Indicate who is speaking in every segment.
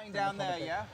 Speaker 1: going down there, yeah?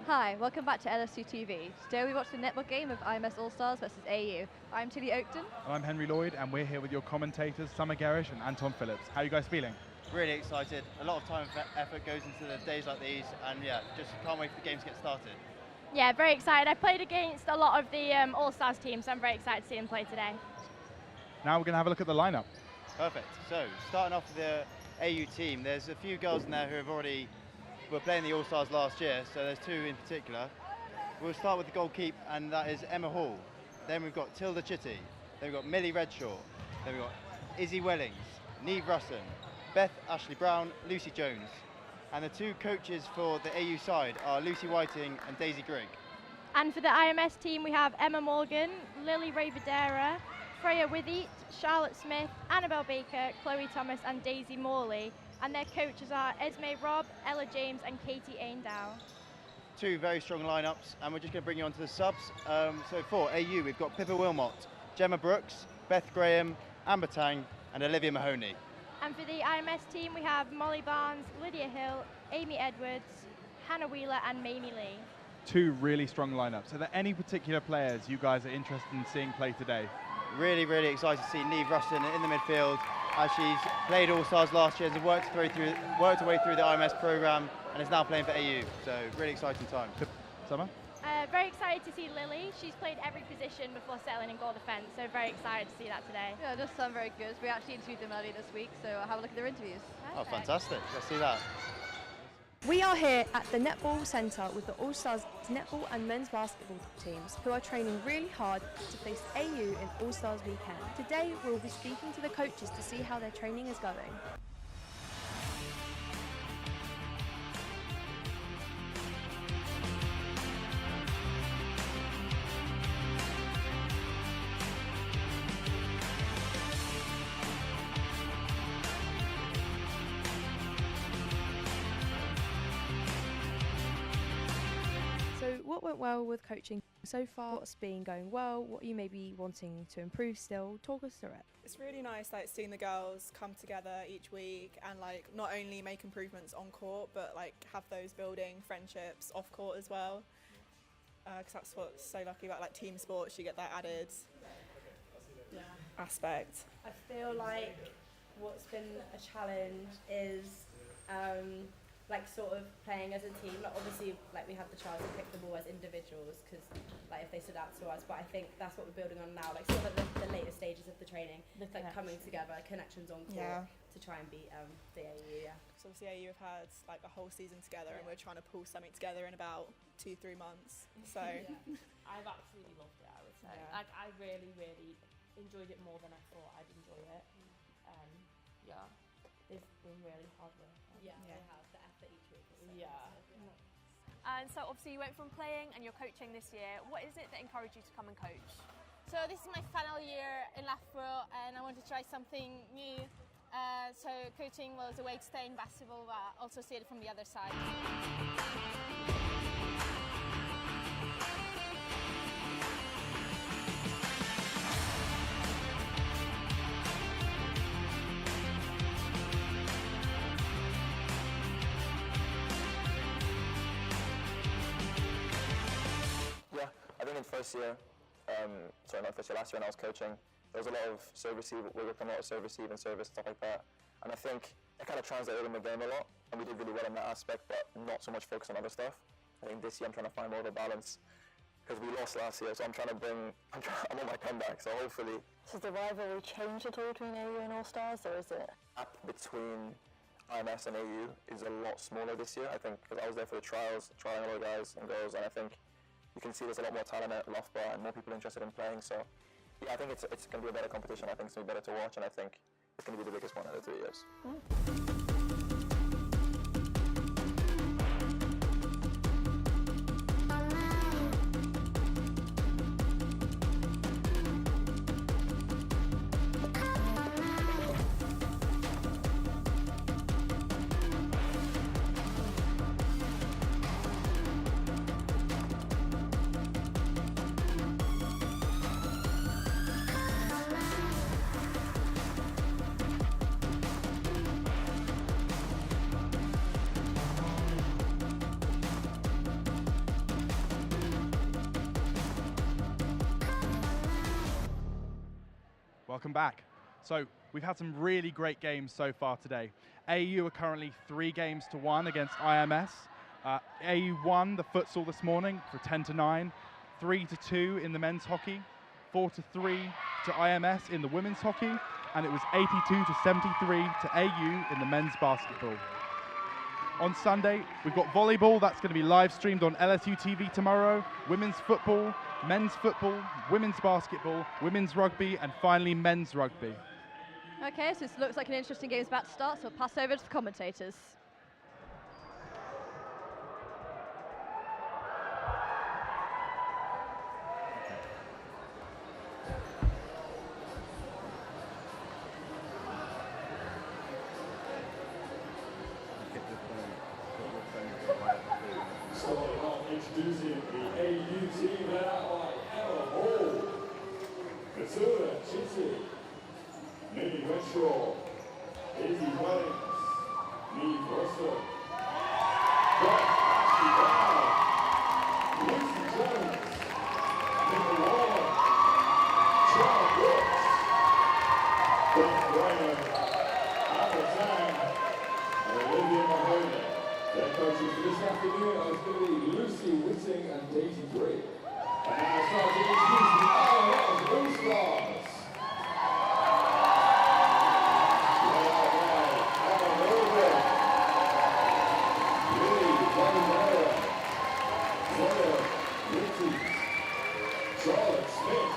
Speaker 1: Hi, welcome back to LSUTV. Today we watched the netball game of IMS All Stars versus AU. I'm Tilly Oakton.
Speaker 2: And I'm Henry Lloyd, and we're here with your commentators, Summer Garish and Anton Phillips. How are you guys feeling?
Speaker 3: Really excited. A lot of time and effort goes into the days like these, and yeah, just can't wait for the games to get started.
Speaker 4: Yeah, very excited. I played against a lot of the All Stars teams, so I'm very excited to see them play today.
Speaker 2: Now we're going to have a look at the lineup.
Speaker 3: Perfect. So, starting off with the AU team, there's a few girls in there who were playing the All Stars last year, so there's two in particular. We'll start with the goalkeep, and that is Emma Hall. Then we've got Tilda Chitty. Then we've got Millie Redshaw. Then we've got Izzy Wellings, Neve Russon, Beth Ashley Brown, Lucy Jones. And the two coaches for the AU side are Lucy Whiting and Daisy Grigg.
Speaker 4: And for the IMS team, we have Emma Morgan, Lily Ravadera, Freya Withiet, Charlotte Smith, Annabelle Baker, Chloe Thomas and Daisy Morley. And their coaches are Esme Robb, Ella James and Katie Aindow.
Speaker 3: Two very strong lineups, and we're just going to bring you on to the subs. So for AU, we've got Pippa Wilmot, Gemma Brooks, Beth Graham, Amber Tang and Olivia Mahoney.
Speaker 4: And for the IMS team, we have Molly Barnes, Lydia Hill, Amy Edwards, Hannah Wheeler and Mamie Lee.
Speaker 2: Two really strong lineups. Are there any particular players you guys are interested in seeing play today?
Speaker 3: Really, really excited to see Neve Ruston in the midfield, as she's played All Stars last year and worked her way through the IMS programme and is now playing for AU. So really exciting time.
Speaker 2: Summer?
Speaker 4: Very excited to see Lily. She's played every position before settling in goal defence, so very excited to see that today.
Speaker 1: Yeah, just sound very good. We actually interviewed them earlier this week, so have a look at their interviews.
Speaker 3: Oh, fantastic. Let's see that.
Speaker 5: We are here at the Netball Centre with the All Stars netball and men's basketball teams who are training really hard to face AU in All Stars weekend. Today we'll be speaking to the coaches to see how their training is going. So what went well with coaching so far? What's been going well? What you may be wanting to improve still? Talk us through it.
Speaker 6: It's really nice seeing the girls come together each week and not only make improvements on court but have those building friendships off court as well, because that's what's so lucky about team sports. You get that added aspect.
Speaker 5: I feel like what's been a challenge is sort of playing as a team. Obviously we have the chance to pick the ball as individuals because if they stood out to us, but I think that's what we're building on now, sort of the later stages of the training, coming together, connections on court to try and beat the AU.
Speaker 6: So obviously AU have had a whole season together and we're trying to pull something together in about 2-3 months. So
Speaker 7: I've absolutely loved it, I would say. I really, really enjoyed it more than I thought I'd enjoy it. They've been really hard work.
Speaker 5: They have the effort each week.
Speaker 8: And so obviously you went from playing and you're coaching this year. What is it that encouraged you to come and coach?
Speaker 9: So this is my final year in Loughborough and I want to try something new. So coaching was a way to stay in basketball but also see it from the other side.
Speaker 10: Yeah, I think in last year when I was coaching, there was a lot of serve receive, we worked on a lot of serve receive and service, stuff like that. And I think it kind of translated in the game a lot, and we did really well in that aspect, but not so much focus on other stuff. I think this year I'm trying to find more of a balance, because we lost last year, so I'm on my comeback, so hopefully.
Speaker 11: Has the rivalry changed at all between AU and All Stars, or is it?
Speaker 10: The gap between IMS and AU is a lot smaller this year, I think, because I was there for the trials, trying a lot of guys and girls, and I think you can see there's a lot more talent at Loughborough and more people interested in playing. So, yeah, I think it's going to be a better competition. I think it's going to be better to watch, and I think it's going to be the biggest one in the 3 years.
Speaker 2: Welcome back. So we've had some really great games so far today. AU are currently 3-1 against IMS. AU won the futsal this morning for 10-9, 3-2 in the men's hockey, 4-3 to IMS in the women's hockey, and it was 82-73 to AU in the men's basketball. On Sunday, we've got volleyball. That's going to be live streamed on LSUTV tomorrow. Women's football, men's football, women's basketball, women's rugby, and finally men's rugby.
Speaker 1: Okay, so this looks like an interesting game is about to start, so we'll pass over to the commentators.
Speaker 12: Introducing the AU team led out by Emma Hall, Matilda Chitty, Minnie Wenshaw, Daisy Wellings, Neve Russell, Ashley Brown, Lucy Jones, Nicola Waller, Charles Brooks, Beth Brennan, Anna Tang, and Olivia Mahoney. Their coaches for this afternoon are going to be Lucy Whitting and Daisy Gray. And now it's time to introduce the IMS All Stars. Led out by Emma Morgan, Lily Bonavera, Zoya Whitty, Charlotte Smith,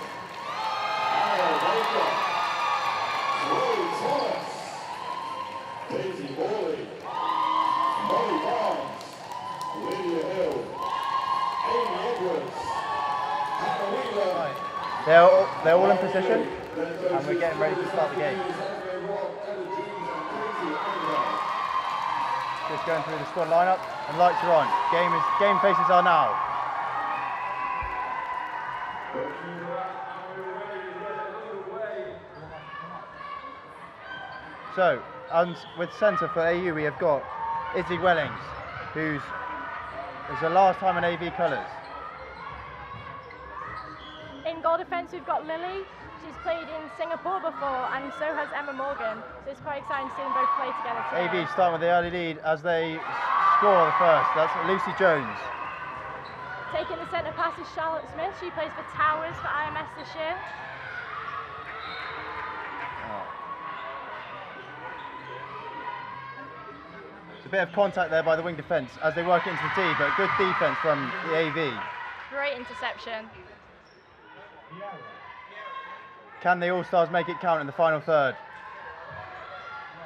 Speaker 12: Anna Baker, Chloe Thomas, Daisy Morley, Molly Barnes, Lydia Hill, Amy Edwards, Hannah Wheeler.
Speaker 3: They're all in position, and we're getting ready to start the game. Just going through the squad lineup, and lights are on. Game faces are now. So, with centre for AU, we have got Izzy Wellings, who's the last time in AV colours.
Speaker 4: In goal defence, we've got Lily. She's played in Singapore before, and so has Emma Morgan. So it's quite exciting to see them both play together today.
Speaker 3: AV starting with the early lead as they score the first. That's Lucy Jones.
Speaker 4: Taking the centre pass is Charlotte Smith. She plays for Towers for IMS this year.
Speaker 3: A bit of contact there by the wing defence as they work into the D, but good defence from the AV.
Speaker 4: Great interception.
Speaker 3: Can the All-Stars make it count in the final third?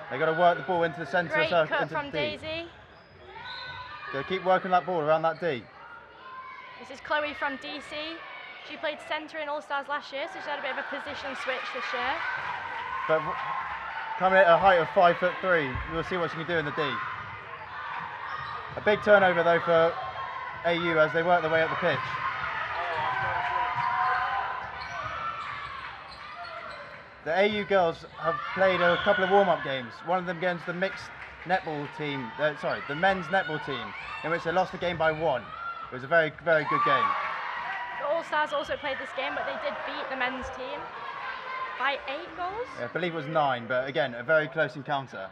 Speaker 3: They've got to work the ball into the centre.
Speaker 4: Great cut
Speaker 3: into
Speaker 4: from
Speaker 3: the D.
Speaker 4: Daisy.
Speaker 3: Got to keep working that ball around that D.
Speaker 4: This is Chloe from DC. She played centre in All-Stars last year, so she's had a bit of a position switch this year.
Speaker 3: But coming at a height of 5'3", you'll see what she can do in the D. A big turnover though for AU as they work their way up the pitch. The AU girls have played a couple of warm-up games. One of them against the mixed netball team, the men's netball team, in which they lost the game by 1. It was a very, very good game.
Speaker 4: The All-Stars also played this game, but they did beat the men's team by 8 goals.
Speaker 3: Yeah, I believe it was 9, but again, a very close encounter.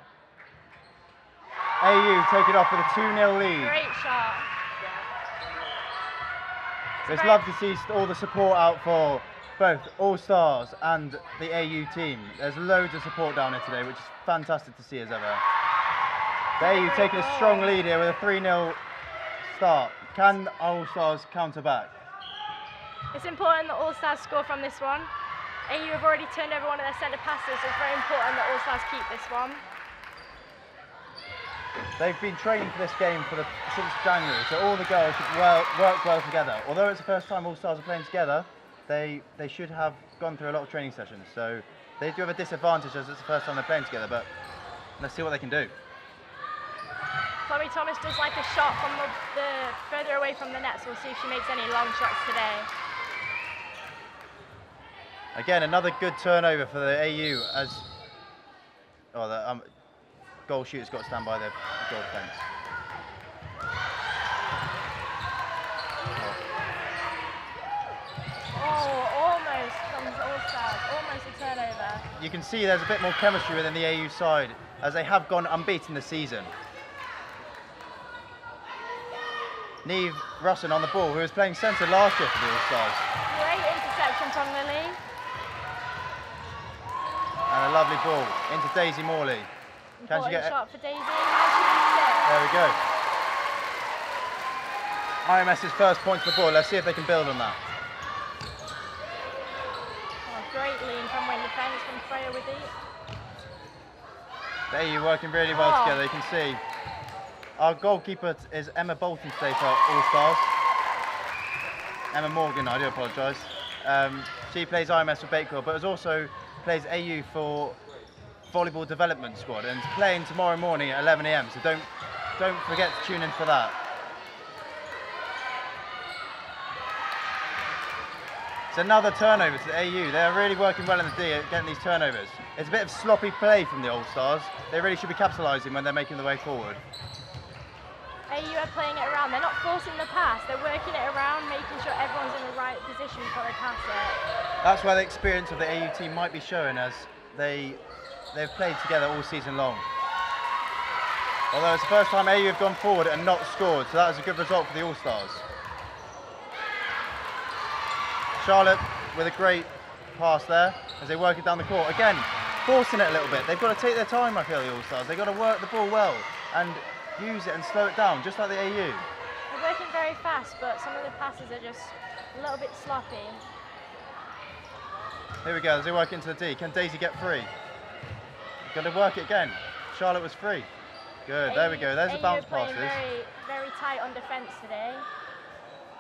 Speaker 3: AU take it off with a 2-0 lead.
Speaker 4: Great shot.
Speaker 3: It's lovely to see all the support out for both All-Stars and the AU team. There's loads of support down here today, which is fantastic to see as ever. The AU taking a strong lead here with a 3-0 start. Can All-Stars counter back?
Speaker 4: It's important that All-Stars score from this one. AU have already turned over one of their centre passes, so it's very important that All-Stars keep this one.
Speaker 3: They've been training for this game since January, so all the girls should work well together. Although it's the first time All-Stars are playing together, they should have gone through a lot of training sessions. So they do have a disadvantage as it's the first time they're playing together, but let's see what they can do.
Speaker 4: Chloe Thomas does like a shot from the further away from the net, so we'll see if she makes any long shots today.
Speaker 3: Again, another good turnover for the AU as the goal shooter's got to stand by their goal defence.
Speaker 4: Oh, almost from All Stars, almost a turnover.
Speaker 3: you can see there's a bit more chemistry within the AU side as they have gone unbeaten this season. Neve Russin on the ball, who was playing centre last year for the All-Stars.
Speaker 4: Great interception from Lily.
Speaker 3: And a lovely ball into Daisy Morley. Can she
Speaker 4: Important
Speaker 3: get
Speaker 4: shot for Daisy. How she makes it.
Speaker 3: There we go. IMS's first point to the ball. Let's see if they can build on that.
Speaker 4: Oh, great lean from wing defence from Freya with it.
Speaker 3: The AU working really well together, you can see. Our goalkeeper is Emma Bolton today for All Stars. Emma Morgan, I do apologise. She plays IMS for Bakewell, but also plays AU for volleyball development squad and is playing tomorrow morning at 11 AM, so don't forget to tune in for that. It's another turnover to the AU. They're really working well in the D at getting these turnovers. It's a bit of sloppy play from the All Stars. They really should be capitalising when they're making the way forward.
Speaker 4: AU are playing it around. They're not forcing the pass. They're working it around, making sure everyone's in the right position before they pass it.
Speaker 3: That's where the experience of the AU team might be showing, as they've played together all season long. Although it's the first time AU have gone forward and not scored, so that was a good result for the All Stars. Charlotte with a great pass there as they work it down the court. Again, forcing it a little bit. They've got to take their time, I feel, the All Stars. They've got to work the ball well and use it and slow it down, just like the AU.
Speaker 4: They're working very fast, but some of the passes are just a little bit sloppy.
Speaker 3: Here we go, as they work into the D. Can Daisy get free? Got to work it again. Charlotte was free. Good, there we go. There's the bounce passes.
Speaker 4: Very, very tight on defence today.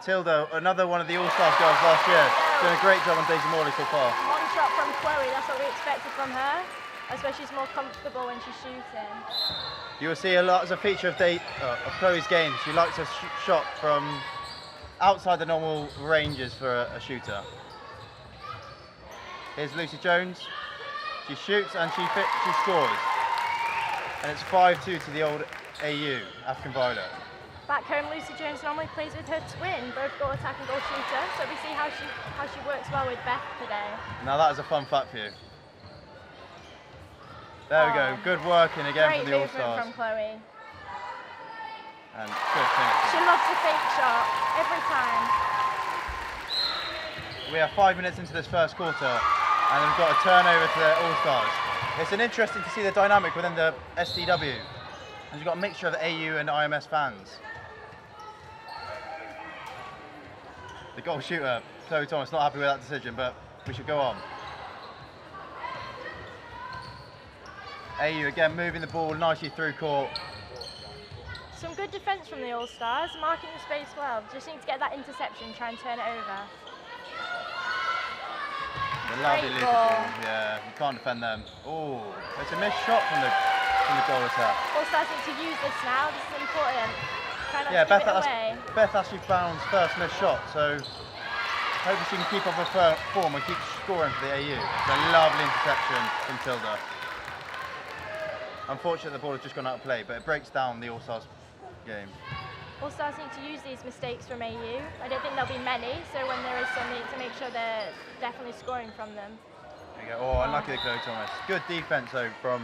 Speaker 3: Tilda, another one of the All-Stars girls last year, doing a great job on Daisy Morley so far.
Speaker 4: One shot from Chloe, that's what we expected from her. That's where she's more comfortable when she's shooting.
Speaker 3: You will see a lot as a feature of Chloe's game. She likes a shot from outside the normal ranges for a shooter. Here's Lucy Jones. She shoots and she scores. And it's 5-2 to the old AU, African Violet.
Speaker 4: Back home, Lucy Jones normally plays with her twin, both goal attack and goal shooter. So we see how she works well with Beth today.
Speaker 3: Now that is a fun fact for you. There we go, good working again from the All-Stars.
Speaker 4: Great movement from Chloe.
Speaker 3: And good finish.
Speaker 4: She loves the fake shot, every time.
Speaker 3: We are 5 minutes into this first quarter and we've got a turnover to the All-Stars. It's interesting to see the dynamic within the SDW. And you've got a mixture of AU and IMS fans. The goal shooter, Chloe Thomas, not happy with that decision, but we should go on. AU again moving the ball nicely through court.
Speaker 4: Some good defence from the All-Stars, marking the space well. Just need to get that interception, try and turn it over.
Speaker 3: The lovely Lucy Jones, yeah, you can't defend them. Oh, it's a missed shot from the goal attack.
Speaker 4: All-Stars need to use this now, this is important. Try not to give it away.
Speaker 3: Beth actually found first missed shot, so hopefully she can keep up her form and keep scoring for the AU. It's a lovely interception from Tilda. Unfortunately, the ball has just gone out of play, but it breaks down the All-Stars game.
Speaker 4: All-Stars need to use these mistakes from AU. I don't think there'll be many, so when there is some, they need to make sure they're definitely scoring from them.
Speaker 3: There you go. Oh, unlucky the Chloe Thomas. Good defence though from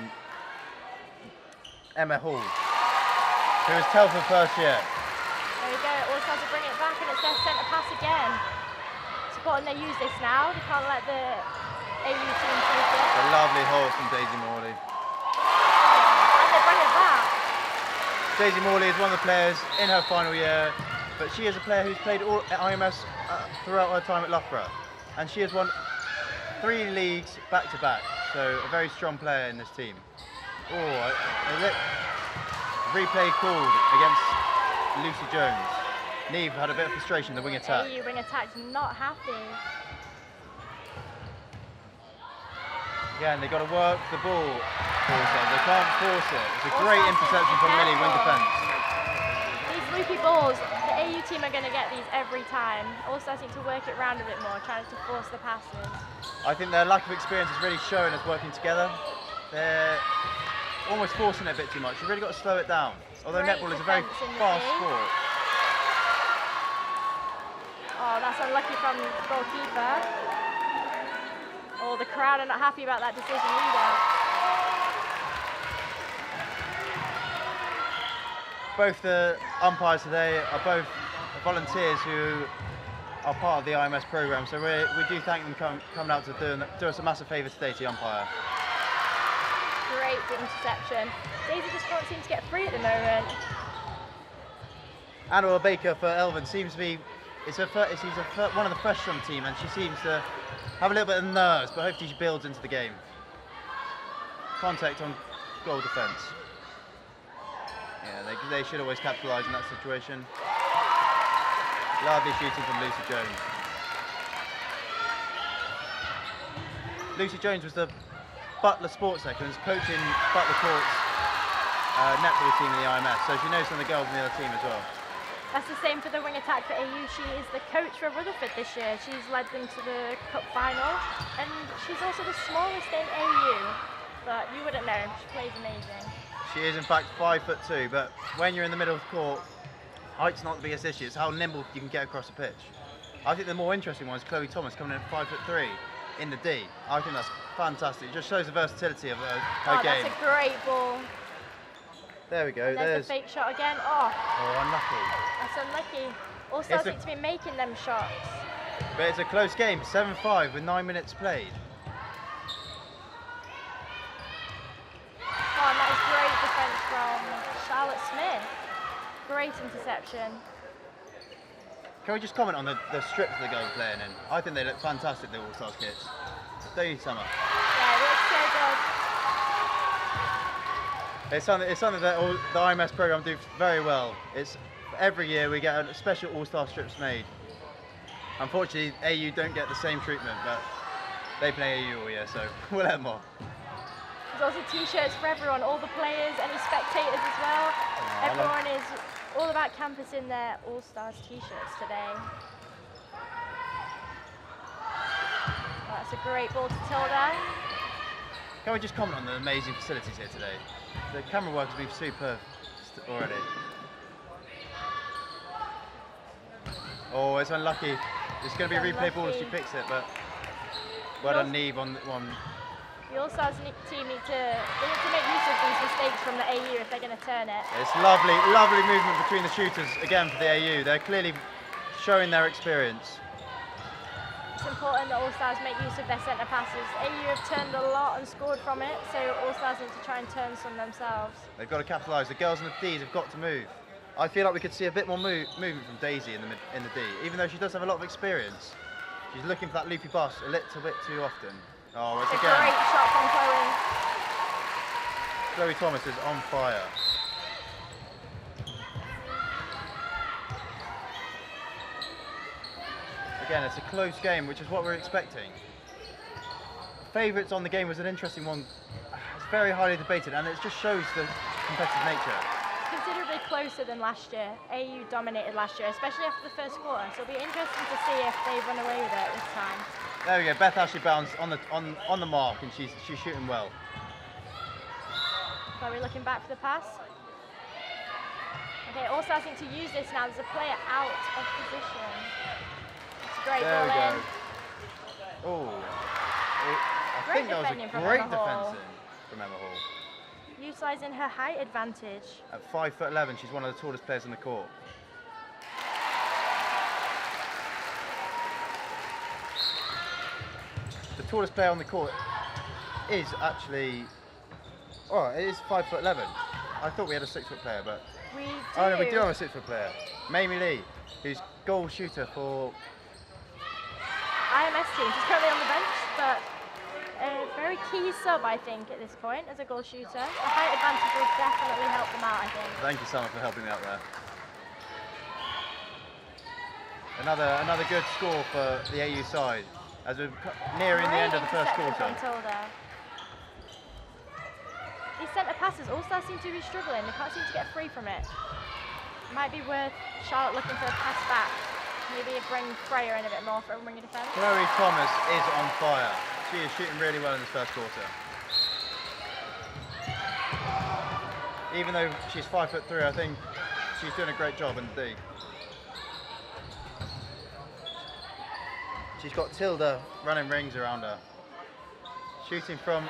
Speaker 3: Emma Hall, who was Telford first year.
Speaker 4: There we go. All-Stars will bring it back, and it's their centre pass again. It's important they use this now. They can't let the AU team take it.
Speaker 3: A lovely hole from Daisy Morley. Daisy Morley is one of the players in her final year, but she is a player who's played all at IMS throughout her time at Loughborough, and she has won 3 leagues back to back, so a very strong player in this team. Oh, a replay called against Lucy Jones. Neve had a bit of frustration in the wing attack.
Speaker 4: AU wing attack's not happy.
Speaker 3: Again, they've got to work the ball. They can't force it. It's a great interception from Millie, wing defence.
Speaker 4: These loopy balls, the AU team are going to get these every time. All-Stars need to work it round a bit more, trying to force the passes.
Speaker 3: I think their lack of experience is really showing us working together. They're almost forcing it a bit too much. You've really got to slow it down. Although netball is a very fast sport.
Speaker 4: Oh, that's unlucky from the goalkeeper. Oh, Well, the crowd are not happy about that decision either.
Speaker 3: Both the umpires today are both volunteers who are part of the IMS programme, so we do thank them coming out to do us a massive favour today to the umpire.
Speaker 4: Great interception. Daisy just can't seem to get free at the moment.
Speaker 3: Annabelle Baker for Elven seems to be, she's one of the fresh on the team, and she seems to have a little bit of nerves, but hopefully she builds into the game. Contact on goal defence. Yeah, they should always capitalise in that situation. Lovely shooting from Lucy Jones. Lucy Jones was the Butler sports second, coaching Butler Court's netball team in the IMS, so she knows some of the girls in the other team as well.
Speaker 4: That's the same for the wing attack for AU. She is the coach for Rutherford this year. She's led them to the cup final, and she's also the smallest in AU, but you wouldn't know. She plays amazing.
Speaker 3: She is in fact 5'2", but when you're in the middle of the court, height's not the biggest issue, it's how nimble you can get across the pitch. I think the more interesting one is Chloe Thomas coming in at 5'3" in the D. I think that's fantastic. It just shows the versatility of her game.
Speaker 4: That's a great ball.
Speaker 3: There we go.
Speaker 4: And there's the fake shot again. Oh,
Speaker 3: unlucky.
Speaker 4: That's unlucky. All Stars seem to be making them shots.
Speaker 3: But it's a close game, 7-5 with 9 minutes played.
Speaker 4: Oh, and that is great defence from Charlotte Smith. Great interception.
Speaker 3: Can we just comment on the strips the girls are playing in? I think they look fantastic, the All-Stars kits. Don't you, Summer?
Speaker 4: Yeah, it looks so good.
Speaker 3: It's something that the IMS programme do very well. It's every year we get a special All-Star strips made. Unfortunately, AU don't get the same treatment, but they play AU all year, so we'll let them off.
Speaker 4: There's also t-shirts for everyone, all the players, any spectators as well. Everyone is all about campus in their All-Stars t-shirts today. Oh, that's a great ball to Tilda.
Speaker 3: Can we just comment on the amazing facilities here today? The camera work has been superb already. Oh, it's unlucky. It's going to be a replay ball if she picks it, but well done, Neve on one.
Speaker 4: The All-Stars team need to make use of these mistakes from the AU if they're going to turn it.
Speaker 3: It's lovely movement between the shooters again for the AU. They're clearly showing their experience.
Speaker 4: It's important that All-Stars make use of their centre passes. AU have turned a lot and scored from it, so All-Stars need to try and turn some themselves.
Speaker 3: They've got to capitalise. The girls in the Ds have got to move. I feel like we could see a bit more movement from Daisy in the D, even though she does have a lot of experience. She's looking for that loopy bus a little bit too often. Oh, it's again.
Speaker 4: Great shot from Chloe.
Speaker 3: Chloe Thomas is on fire. Again, it's a close game, which is what we're expecting. Favourites on the game was an interesting one. It's very highly debated, and it just shows the competitive nature.
Speaker 4: Considerably closer than last year. AU dominated last year, especially after the first quarter, so it'll be interesting to see if they run away with it this time.
Speaker 3: There we go, Beth Ashley Bounds on the mark, and she's shooting well.
Speaker 4: Chloe looking back for the pass. Okay, all starting to use this now. There's a player out of position. It's a great ball in.
Speaker 3: Oh, I think that was a great defence from Emma Hall.
Speaker 4: Utilising her height advantage.
Speaker 3: At 5'11", she's one of the tallest players on the court. The tallest player on the court is actually, it is 5'11". I thought we had a 6-foot player, but
Speaker 4: we do.
Speaker 3: Oh no, we do have a 6-foot player, Mamie Lee, who's goal shooter for
Speaker 4: IMS team. She's currently on the bench, but a very key sub, I think, at this point as a goal shooter. The height advantage will definitely help them out, I think.
Speaker 3: Thank you, Summer, for helping me out there. Another good score for the AU side as we're nearing the end of the first quarter.
Speaker 4: These centre passes, All-Stars seem to be struggling. They can't seem to get free from it. Might be worth Charlotte looking for a pass back. Maybe bring Freya in a bit more for a wing defence.
Speaker 3: Chloe Thomas is on fire. She is shooting really well in this first quarter. Even though she's 5'3", I think she's doing a great job in the D. She's got Tilda running rings around her. Shooting from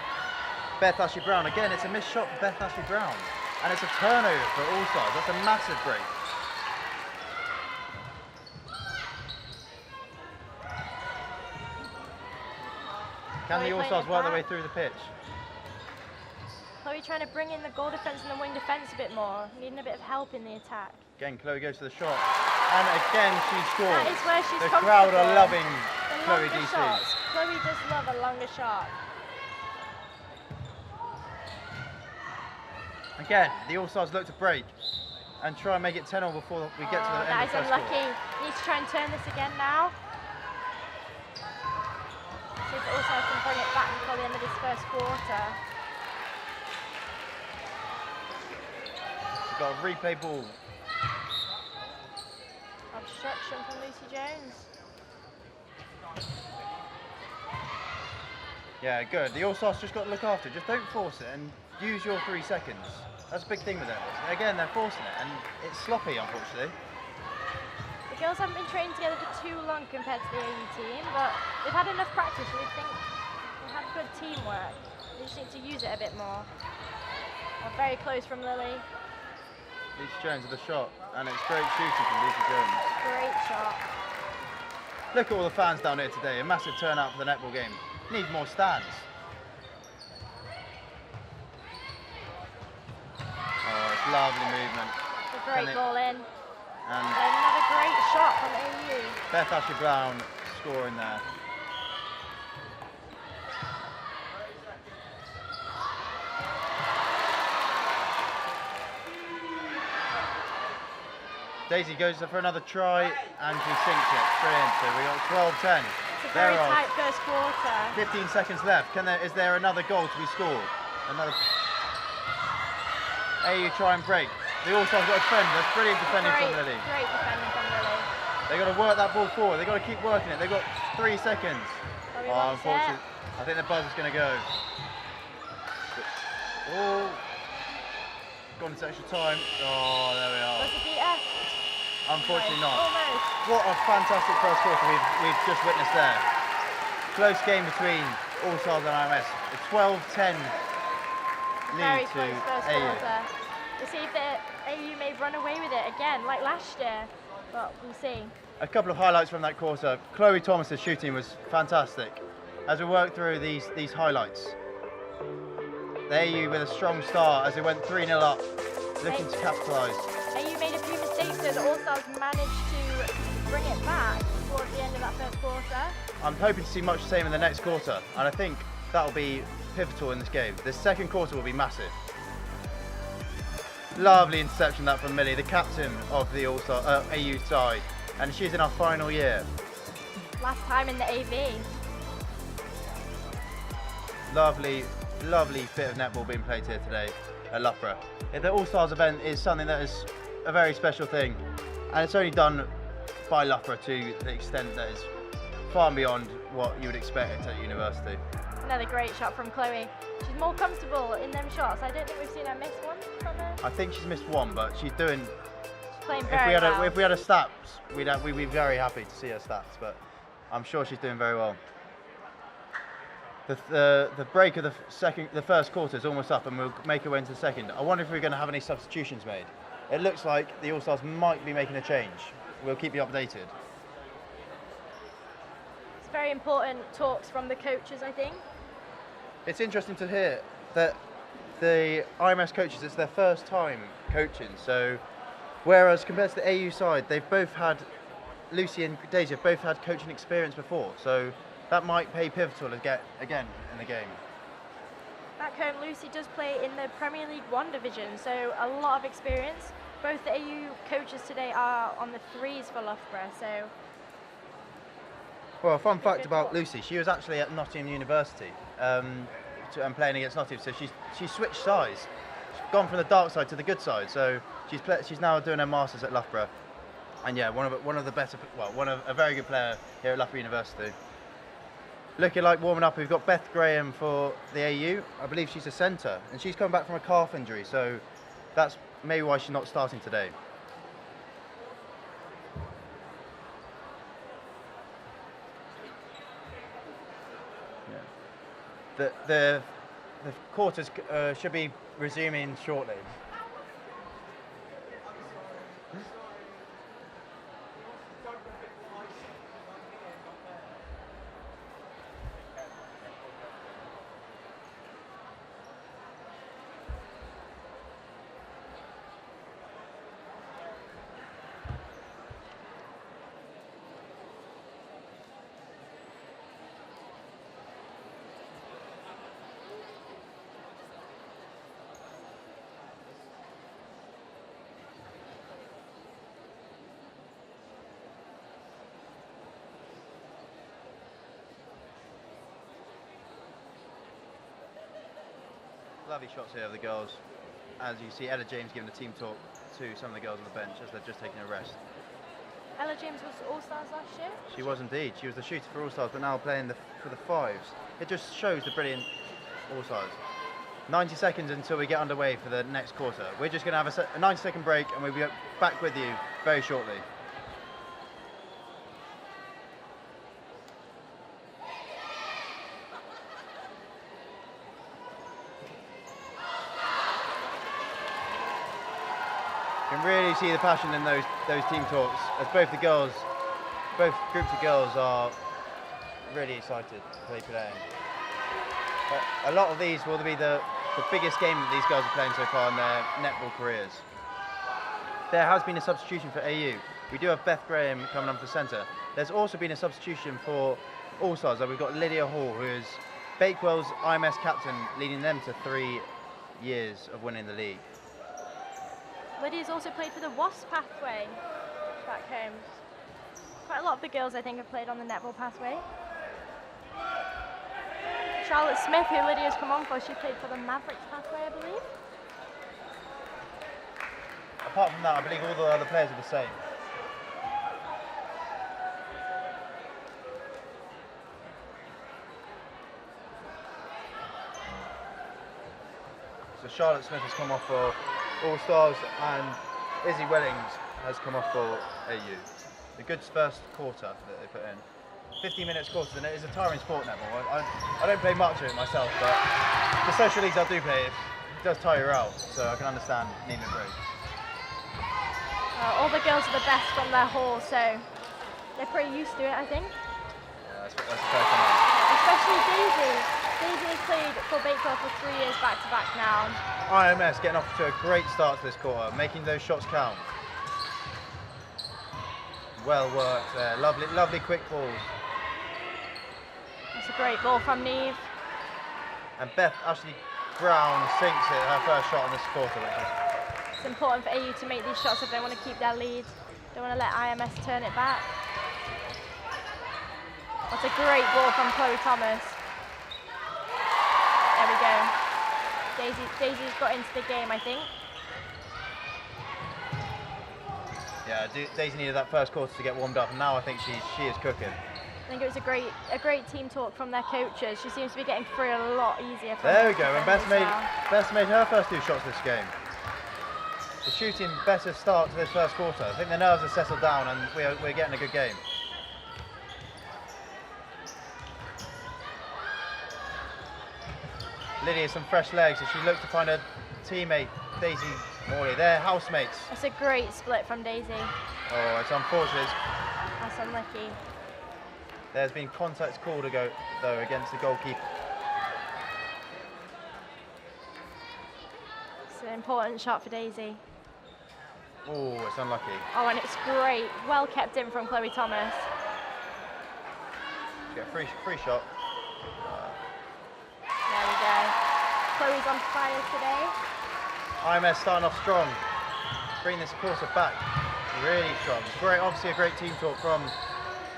Speaker 3: Beth Ashley Brown. Again, it's a missed shot for Beth Ashley Brown. And it's a turnover for All Stars. That's a massive break. Can the All Stars work their way through the pitch?
Speaker 4: Chloe trying to bring in the goal defence and the wing defence a bit more, needing a bit of help in the attack.
Speaker 3: Again, Chloe goes to the shot. And again, she scores.
Speaker 4: That is where she's
Speaker 3: The
Speaker 4: comfortable.
Speaker 3: crowd are loving
Speaker 4: The
Speaker 3: Chloe
Speaker 4: longer
Speaker 3: DC.
Speaker 4: shots. Chloe does love a longer shot.
Speaker 3: Again, the All Stars look to break and try and make it 10-0 before we get to the end
Speaker 4: That
Speaker 3: of
Speaker 4: is
Speaker 3: the first
Speaker 4: unlucky.
Speaker 3: quarter.
Speaker 4: Needs to try and turn this again now. See if the All Stars can bring it back before the end of this first quarter.
Speaker 3: We've got a replay ball.
Speaker 4: Obstruction from Lucy Jones.
Speaker 3: Yeah, good. The All Stars just got to look after it. Just don't force it and use your 3 seconds. That's a big thing with them. Again, they're forcing it and it's sloppy, unfortunately.
Speaker 4: The girls haven't been training together for too long compared to the AU team, but they've had enough practice, so we think they've had good teamwork. They just need to use it a bit more. Very close from Lily.
Speaker 3: Lisa Jones with the shot, and it's great shooting from Lisa Jones.
Speaker 4: Great shot.
Speaker 3: Look at all the fans down here today. A massive turnout for the netball game. Need more stands. Oh, it's lovely movement.
Speaker 4: A great ball in.
Speaker 3: And
Speaker 4: another great shot from AU.
Speaker 3: Beth Ashley Brown scoring there. Daisy goes for another try and she sinks it straight in. So we got 12-10.
Speaker 4: It's a very tight first quarter.
Speaker 3: 15 seconds left. Is there another goal to be scored? Another. AU try and break. The All Stars got a defend. That's brilliant defending from Lily.
Speaker 4: Great defending from Lily.
Speaker 3: They've got to work that ball forward. They've got to keep working it. They've got 3 seconds. Oh, unfortunately, I think the buzzer's going to go. Oh, gone into extra time. Oh, there we are.
Speaker 4: Buzzer beater.
Speaker 3: Unfortunately not.
Speaker 4: Almost.
Speaker 3: What a fantastic first quarter we've just witnessed there. Close game between All Stars and IMS. A 12-10 lead to AU.
Speaker 4: We'll see if the AU may run away with it again, like last year, but we'll see.
Speaker 3: A couple of highlights from that quarter. Chloe Thomas's shooting was fantastic. As we work through these highlights, the AU with a strong start as they went 3-0 up, looking to capitalise.
Speaker 4: AU made a few mistakes, so the All Stars managed to bring it back towards the end of that first quarter.
Speaker 3: I'm hoping to see much the same in the next quarter, and I think that'll be pivotal in this game. The second quarter will be massive. Lovely interception that from Millie, the captain of the All-Star AU side, and she's in our final year.
Speaker 4: Last time in the AV.
Speaker 3: Lovely, lovely bit of netball being played here today at Loughborough. The All-Stars event is something that is a very special thing, and it's only done by Loughborough to the extent that is far beyond what you would expect at university.
Speaker 4: Another great shot from Chloe. She's more comfortable in them shots. I don't think we've seen her miss one from her.
Speaker 3: I think she's missed one, but she's doing.
Speaker 4: Playing very well.
Speaker 3: If we had a stats, we'd be very happy to see her stats, but I'm sure she's doing very well. The break of the first quarter is almost up, and we'll make our way into the second. I wonder if we're going to have any substitutions made. It looks like the All Stars might be making a change. We'll keep you updated.
Speaker 4: It's very important talks from the coaches, I think.
Speaker 3: It's interesting to hear that the IMS coaches, it's their first time coaching. So, whereas compared to the AU side, they've both had, Lucy and Daisy have both had coaching experience before. So that might pay pivotal again in the game.
Speaker 4: Back home, Lucy does play in the Premier League 1 division, so a lot of experience. Both the AU coaches today are on the 3s for Loughborough, so.
Speaker 3: Well, a fun fact about Lucy, she was actually at Nottingham University and playing against Nottingham, so she's switched sides. She's gone from the dark side to the good side, so she's now doing her masters at Loughborough, and yeah, one of the better, a very good player here at Loughborough University. Looking like warming up, we've got Beth Graham for the AU. I believe she's a centre, and she's come back from a calf injury, so that's maybe why she's not starting today. The quarters should be resuming shortly. Lovely shots here of the girls. As you see, Ella James giving a team talk to some of the girls on the bench as they're just taking a rest.
Speaker 4: Ella James was All Stars last year?
Speaker 3: She was indeed. She was the shooter for All Stars, but now playing for the fives. It just shows the brilliant All Stars. 90 seconds until we get underway for the next quarter. We're just going to have a 90-second break, and we'll be back with you very shortly. You can really see the passion in those team talks, as both groups of girls are really excited to be playing. A lot of these will be the biggest game that these girls are playing so far in their netball careers. There has been a substitution for AU. We do have Beth Graham coming on for centre. There's also been a substitution for All Stars. We've got Lydia Hall, who is Bakewell's IMS captain, leading them to 3 years of winning the league.
Speaker 4: Lydia's also played for the WASP pathway back home. Quite a lot of the girls, I think, have played on the netball pathway. Charlotte Smith, who Lydia's come on for, she played for the Mavericks pathway, I believe.
Speaker 3: Apart from that, I believe all the other players are the same. So Charlotte Smith has come off for All Stars, and Izzy Wellings has come off for AU. A good first quarter that they put in. 15 minutes quarter, and it is a tiring sport netball. I don't play much of it myself, but the social leagues I do play, it does tire you out, so I can understand needing a break.
Speaker 4: All the girls are the best from their hall, so they're pretty used to it, I think.
Speaker 3: Yeah, that's a fair comment.
Speaker 4: Especially Daisy. Daisy has played for Bakewell for 3 years back-to-back now.
Speaker 3: IMS getting off to a great start to this quarter, making those shots count. Well worked there, lovely quick balls.
Speaker 4: That's a great ball from Neve.
Speaker 3: And Beth Ashley Brown sinks it, her first shot in this quarter.
Speaker 4: It's important for AU to make these shots if they want to keep their lead. Don't want to let IMS turn it back. That's a great ball from Chloe Thomas. There we go. Daisy's got into the game, I think.
Speaker 3: Yeah, Daisy needed that first quarter to get warmed up, and now I think she is cooking.
Speaker 4: I think it was a great team talk from their coaches. She seems to be getting through a lot easier.
Speaker 3: There we go, and Beth made her first 2 shots this game. The shooting better start to this first quarter. I think the nerves have settled down, and we're getting a good game. Lydia some fresh legs as she looks to find her teammate Daisy Morley. They're housemates.
Speaker 4: That's a great split from Daisy.
Speaker 3: Oh, it's unfortunate.
Speaker 4: That's unlucky.
Speaker 3: There's been contacts called though against the goalkeeper.
Speaker 4: It's an important shot for Daisy.
Speaker 3: Oh, it's unlucky.
Speaker 4: Oh, and it's great. Well kept in from Chloe Thomas.
Speaker 3: Get a free shot.
Speaker 4: There we go. Chloe's on fire today.
Speaker 3: IMS starting off strong. Bring this quarter back really strong. Obviously a great team talk from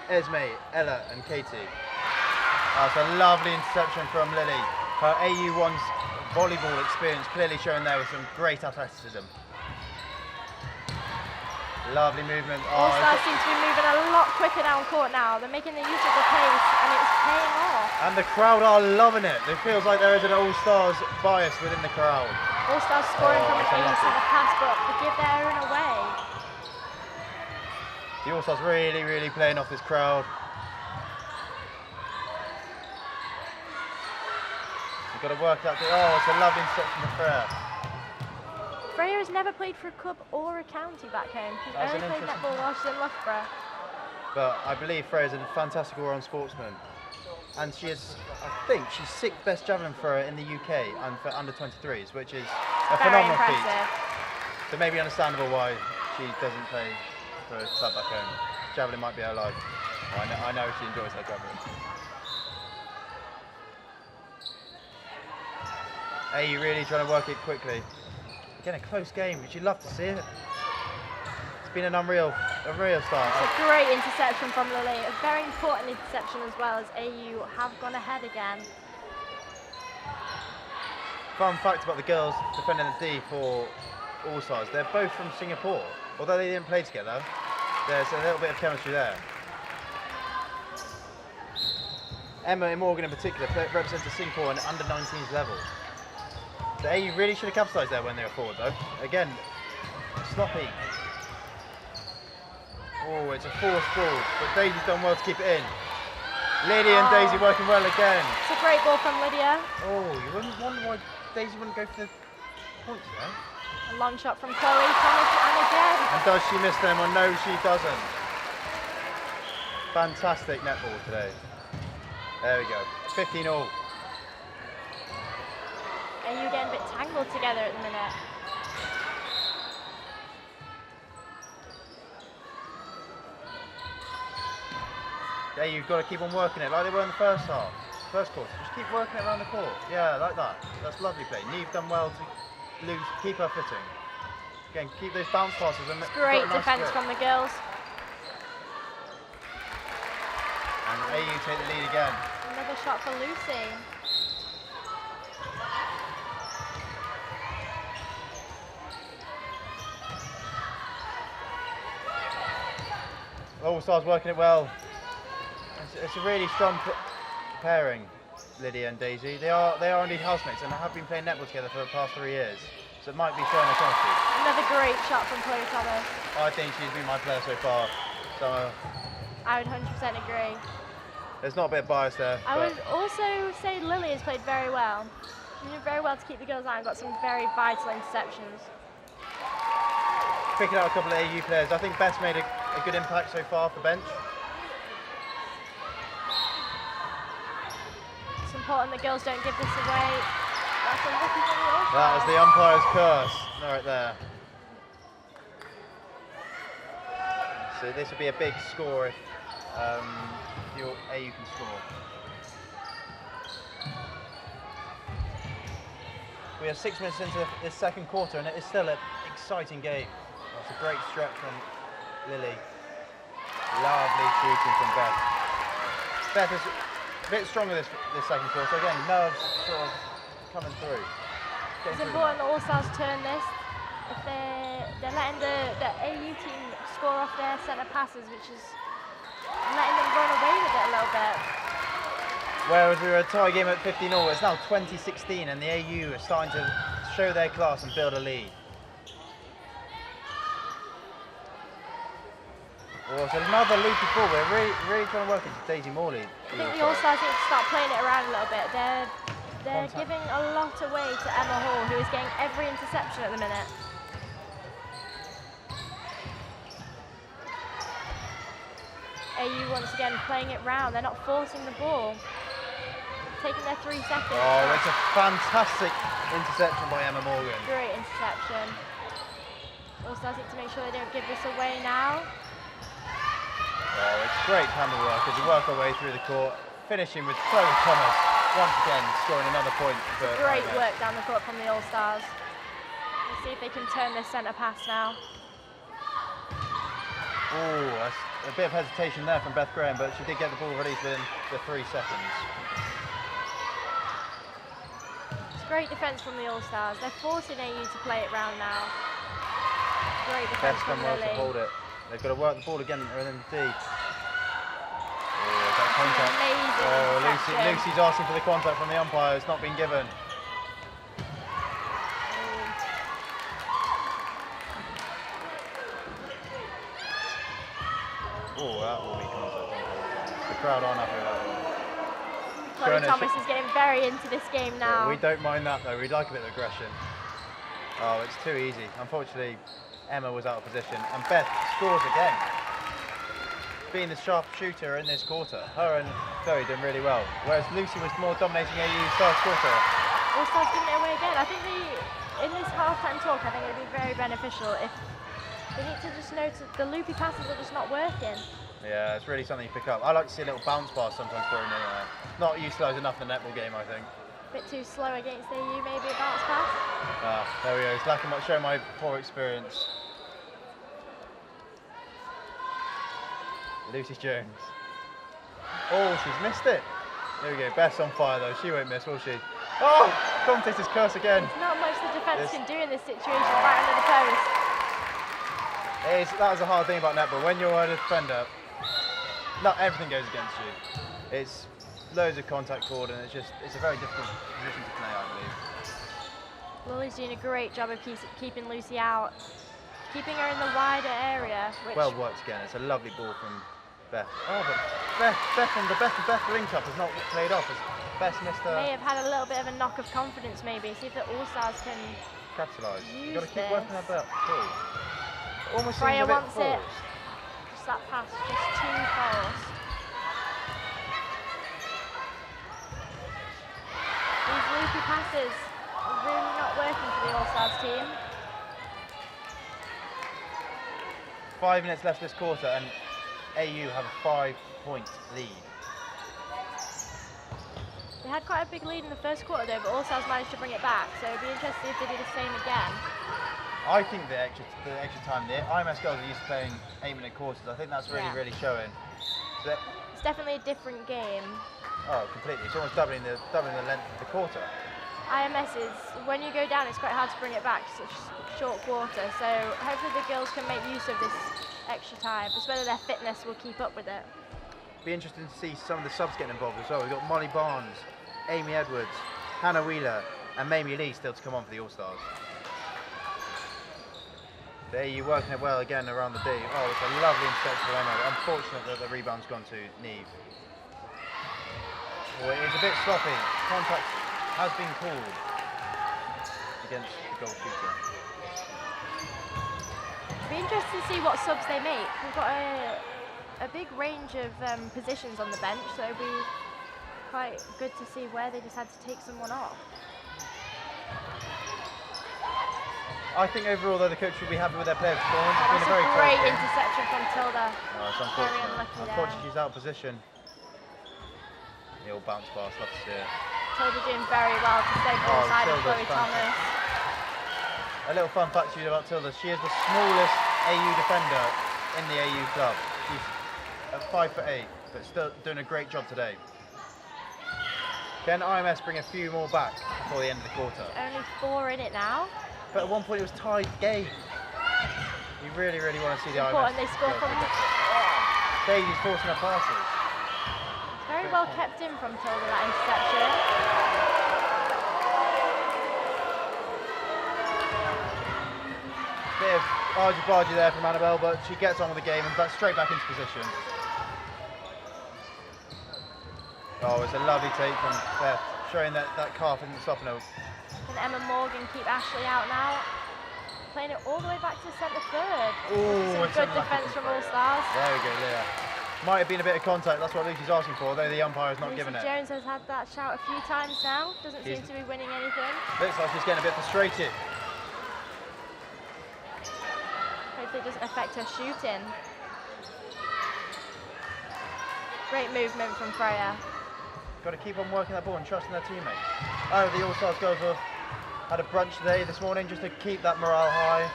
Speaker 3: Esme, Ella and Katie. That's a lovely interception from Lily. Her AU1's volleyball experience clearly showing there with some great athleticism. Lovely movement.
Speaker 4: All Stars seem to be moving a lot quicker down court now. They're making the use of the pace, and it's paying off.
Speaker 3: And the crowd are loving it. It feels like there is an All Stars bias within the crowd.
Speaker 4: All Stars scoring from an ace and a pass, but they give their own away.
Speaker 3: The All Stars really playing off this crowd. You've got to work out oh, it's a lovely interception for Freya.
Speaker 4: Freya has never played for a club or a county back home. She's only played netball while she's in Loughborough.
Speaker 3: But I believe Freya's a fantastic all-round sportsman. And she is, I think, she's 6th best javelin thrower in the UK for under 23s, which is a phenomenal feat. So maybe understandable why she doesn't play for a club back home. Javelin might be her life. I know she enjoys her javelin. AU really trying to work it quickly. Again, a close game, but you'd love to see it. It's been a real start.
Speaker 4: It's a great interception from Lily, a very important interception as well, as AU have gone ahead again.
Speaker 3: Fun fact about the girls defending the D for All Stars, they're both from Singapore. Although they didn't play together, there's a little bit of chemistry there. Emma Morgan in particular represents Singapore on under 19s level. The AU really should have capitalised there when they were forward though. Again, sloppy. Oh, it's a forced ball, but Daisy's done well to keep it in. Lydia and Daisy working well again.
Speaker 4: It's a great ball from Lydia.
Speaker 3: Oh, you wouldn't wonder why Daisy wouldn't go for the points there.
Speaker 4: A long shot from Chloe, Thomas, and again.
Speaker 3: And does she miss them? Or no, she doesn't. Fantastic netball today. There we go. 15-all.
Speaker 4: AU getting a bit tangled together at the minute.
Speaker 3: Yeah, you've got to keep on working it like they were in the first quarter. Just keep working it around the court. Yeah, like that. That's lovely play. Neve done well to keep her footing. Again, keep those bounce passes. And
Speaker 4: great defence from the girls.
Speaker 3: And AU take the lead again.
Speaker 4: Another shot for Lucy.
Speaker 3: All Stars working it well. It's a really strong pairing, Lydia and Daisy. They are indeed housemates and have been playing netball together for the past 3 years. So it might be showing their chemistry.
Speaker 4: Another great shot from Chloe Thomas.
Speaker 3: I think she's been my player so far. So
Speaker 4: I would 100% agree.
Speaker 3: There's not a bit of bias there.
Speaker 4: I would also say Lily has played very well. She did very well to keep the girls out and got some very vital interceptions.
Speaker 3: Picking out a couple of AU players. I think Beth's made a good impact so far for bench.
Speaker 4: It's important the girls don't give this away. That's a lucky from the All Stars.
Speaker 3: That was the umpire's curse right there. So this would be a big score if your AU can score. We are 6 minutes into this second quarter and it is still an exciting game. It's a great stretch from Lily. Lovely shooting from Beth. Beth is a bit stronger this second quarter. Again, nerves sort of coming through.
Speaker 4: It's important that All Stars turn this. If they're letting the AU team score off their centre passes, which is letting them run away with it a little bit.
Speaker 3: Whereas we were a tie game at 15-all, it's now 2016 and the AU are starting to show their class and build a lead. Oh, it's another loopy ball. We're really trying to work into Daisy Morley.
Speaker 4: I think the All Stars need to start playing it around a little bit. They're giving a lot away to Emma Hall, who is getting every interception at the minute. AU once again playing it round. They're not forcing the ball. Taking their 3 seconds.
Speaker 3: Oh, it's a fantastic interception by Emma Morgan.
Speaker 4: Great interception. All Stars need to make sure they don't give this away now.
Speaker 3: Oh, it's great handle work as we work our way through the court, finishing with Chloe Thomas once again scoring another point.
Speaker 4: Great work down the court from the All Stars. Let's see if they can turn this centre pass now.
Speaker 3: Oh, that's a bit of hesitation there from Beth Graham, but she did get the ball released within the 3 seconds.
Speaker 4: It's great defence from the All Stars. They're forcing AU to play it round now. Great defence from Lily.
Speaker 3: To hold it. They've got to work the ball again and then D. Oh, that contact.
Speaker 4: Amazing
Speaker 3: Lucy's asking for the contact from the umpire. It's not been given. Oh, that will be contact. The crowd aren't happy with that one.
Speaker 4: Chloe Thomas is getting very into this game now.
Speaker 3: Yeah, we don't mind that though, we'd like a bit of aggression. Oh, it's too easy. Unfortunately, Emma was out of position, and Beth scores again. Being the sharp shooter in this quarter, her and Chloe doing really well, whereas Lucy was more dominating AU's first quarter.
Speaker 4: All Stars giving it away again. I think in this half-time talk, I think it would be very beneficial if we need to just notice the loopy passes are just not working.
Speaker 3: Yeah, it's really something you pick up. I like to see a little bounce pass sometimes thrown in there. Not utilised enough in the netball game, I think.
Speaker 4: Bit too slow against AU, maybe a bounce pass.
Speaker 3: There we go. It's lacking much, showing my poor experience. Lucy Jones. Oh, she's missed it. There we go. Beth's on fire though. She won't miss, will she? Oh, commentator's curse again.
Speaker 4: There's not much the defence can do in this situation, right under the post.
Speaker 3: That was a hard thing about netball. When you're a defender, not everything goes against you. It's loads of contact cord, and it's a very difficult position to play, I believe.
Speaker 4: Lily's doing a great job of keeping Lucy out, keeping her in the wider area.
Speaker 3: Well worked again. It's a lovely ball from Beth. Oh, but Beth and the Beth link-up has not played off. Beth missed her.
Speaker 4: May have had a little bit of a knock of confidence, maybe. See if the All Stars can
Speaker 3: capitalise. You've got to keep
Speaker 4: this.
Speaker 3: working that ball. Almost
Speaker 4: Freya
Speaker 3: seems a bit
Speaker 4: wants
Speaker 3: forced.
Speaker 4: it. Just that pass, just too forced. These loopy passes are really not working for the All Stars team.
Speaker 3: 5 minutes left this quarter, and AU have a 5-point lead.
Speaker 4: They had quite a big lead in the first quarter though, but All Stars managed to bring it back, so it'd be interesting if they do the same again.
Speaker 3: I think the extra time, the IMS girls are used to playing 8-minute quarters. I think that's really showing. So
Speaker 4: it's definitely a different game.
Speaker 3: Oh, completely. It's almost doubling the length of the quarter.
Speaker 4: IMS is, when you go down, it's quite hard to bring it back to such a short quarter, so hopefully the girls can make use of this extra time, just whether their fitness will keep up with it.
Speaker 3: Be interesting to see some of the subs getting involved as well. We've got Molly Barnes, Amy Edwards, Hannah Wheeler, and Mamie Lee still to come on for the All Stars. There you working it well again around the D. Oh, it's a lovely interception for Emma. Unfortunate that the rebound's gone to Neve. Oh, it is a bit sloppy. Contact has been called against the goal shooter.
Speaker 4: It'll be interesting to see what subs they make. We've got a big range of positions on the bench, so it'll be quite good to see where they just had to take someone off.
Speaker 3: I think overall, though, the coach will be happy with their players' performance. It's been a very
Speaker 4: great interception from Tilda.
Speaker 3: Oh, it's unfortunate.
Speaker 4: Very unlucky
Speaker 3: Unfortunately, she's out of position. The old bounce pass, love to see it.
Speaker 4: Tilda doing very well to stay alongside of Chloe Thomas.
Speaker 3: A little fun fact to you about Tilda: she is the smallest AU defender in the AU club. She's at 5'8", but still doing a great job today. Can IMS bring a few more back before the end of the quarter?
Speaker 4: Only 4 in it now.
Speaker 3: But at one point it was tied game. You really want to see the IMS.
Speaker 4: Important they score from...
Speaker 3: Daisy's forcing her passes.
Speaker 4: Very well kept in from Tilda, that interception.
Speaker 3: Bit of argy-bargy there from Annabelle, but she gets on with the game and that's straight back into position. Oh, it's a lovely take from Beth, showing that calf isn't stopping her.
Speaker 4: Can Emma Morgan keep Ashley out now? Playing it all the way back to centre third.
Speaker 3: Oh,
Speaker 4: it's good defence from All Stars.
Speaker 3: There we go, Leah. Might have been a bit of contact, that's what Lucy's asking for, though the umpire has not given it.
Speaker 4: Jones has had that shout a few times now, doesn't seem to be winning anything.
Speaker 3: Looks like she's getting a bit frustrated.
Speaker 4: Hopefully it doesn't affect her shooting. Great movement from Freya.
Speaker 3: Got to keep on working that ball and trusting their teammates. Oh, the All Stars girls have had a brunch today, this morning, just to keep that morale high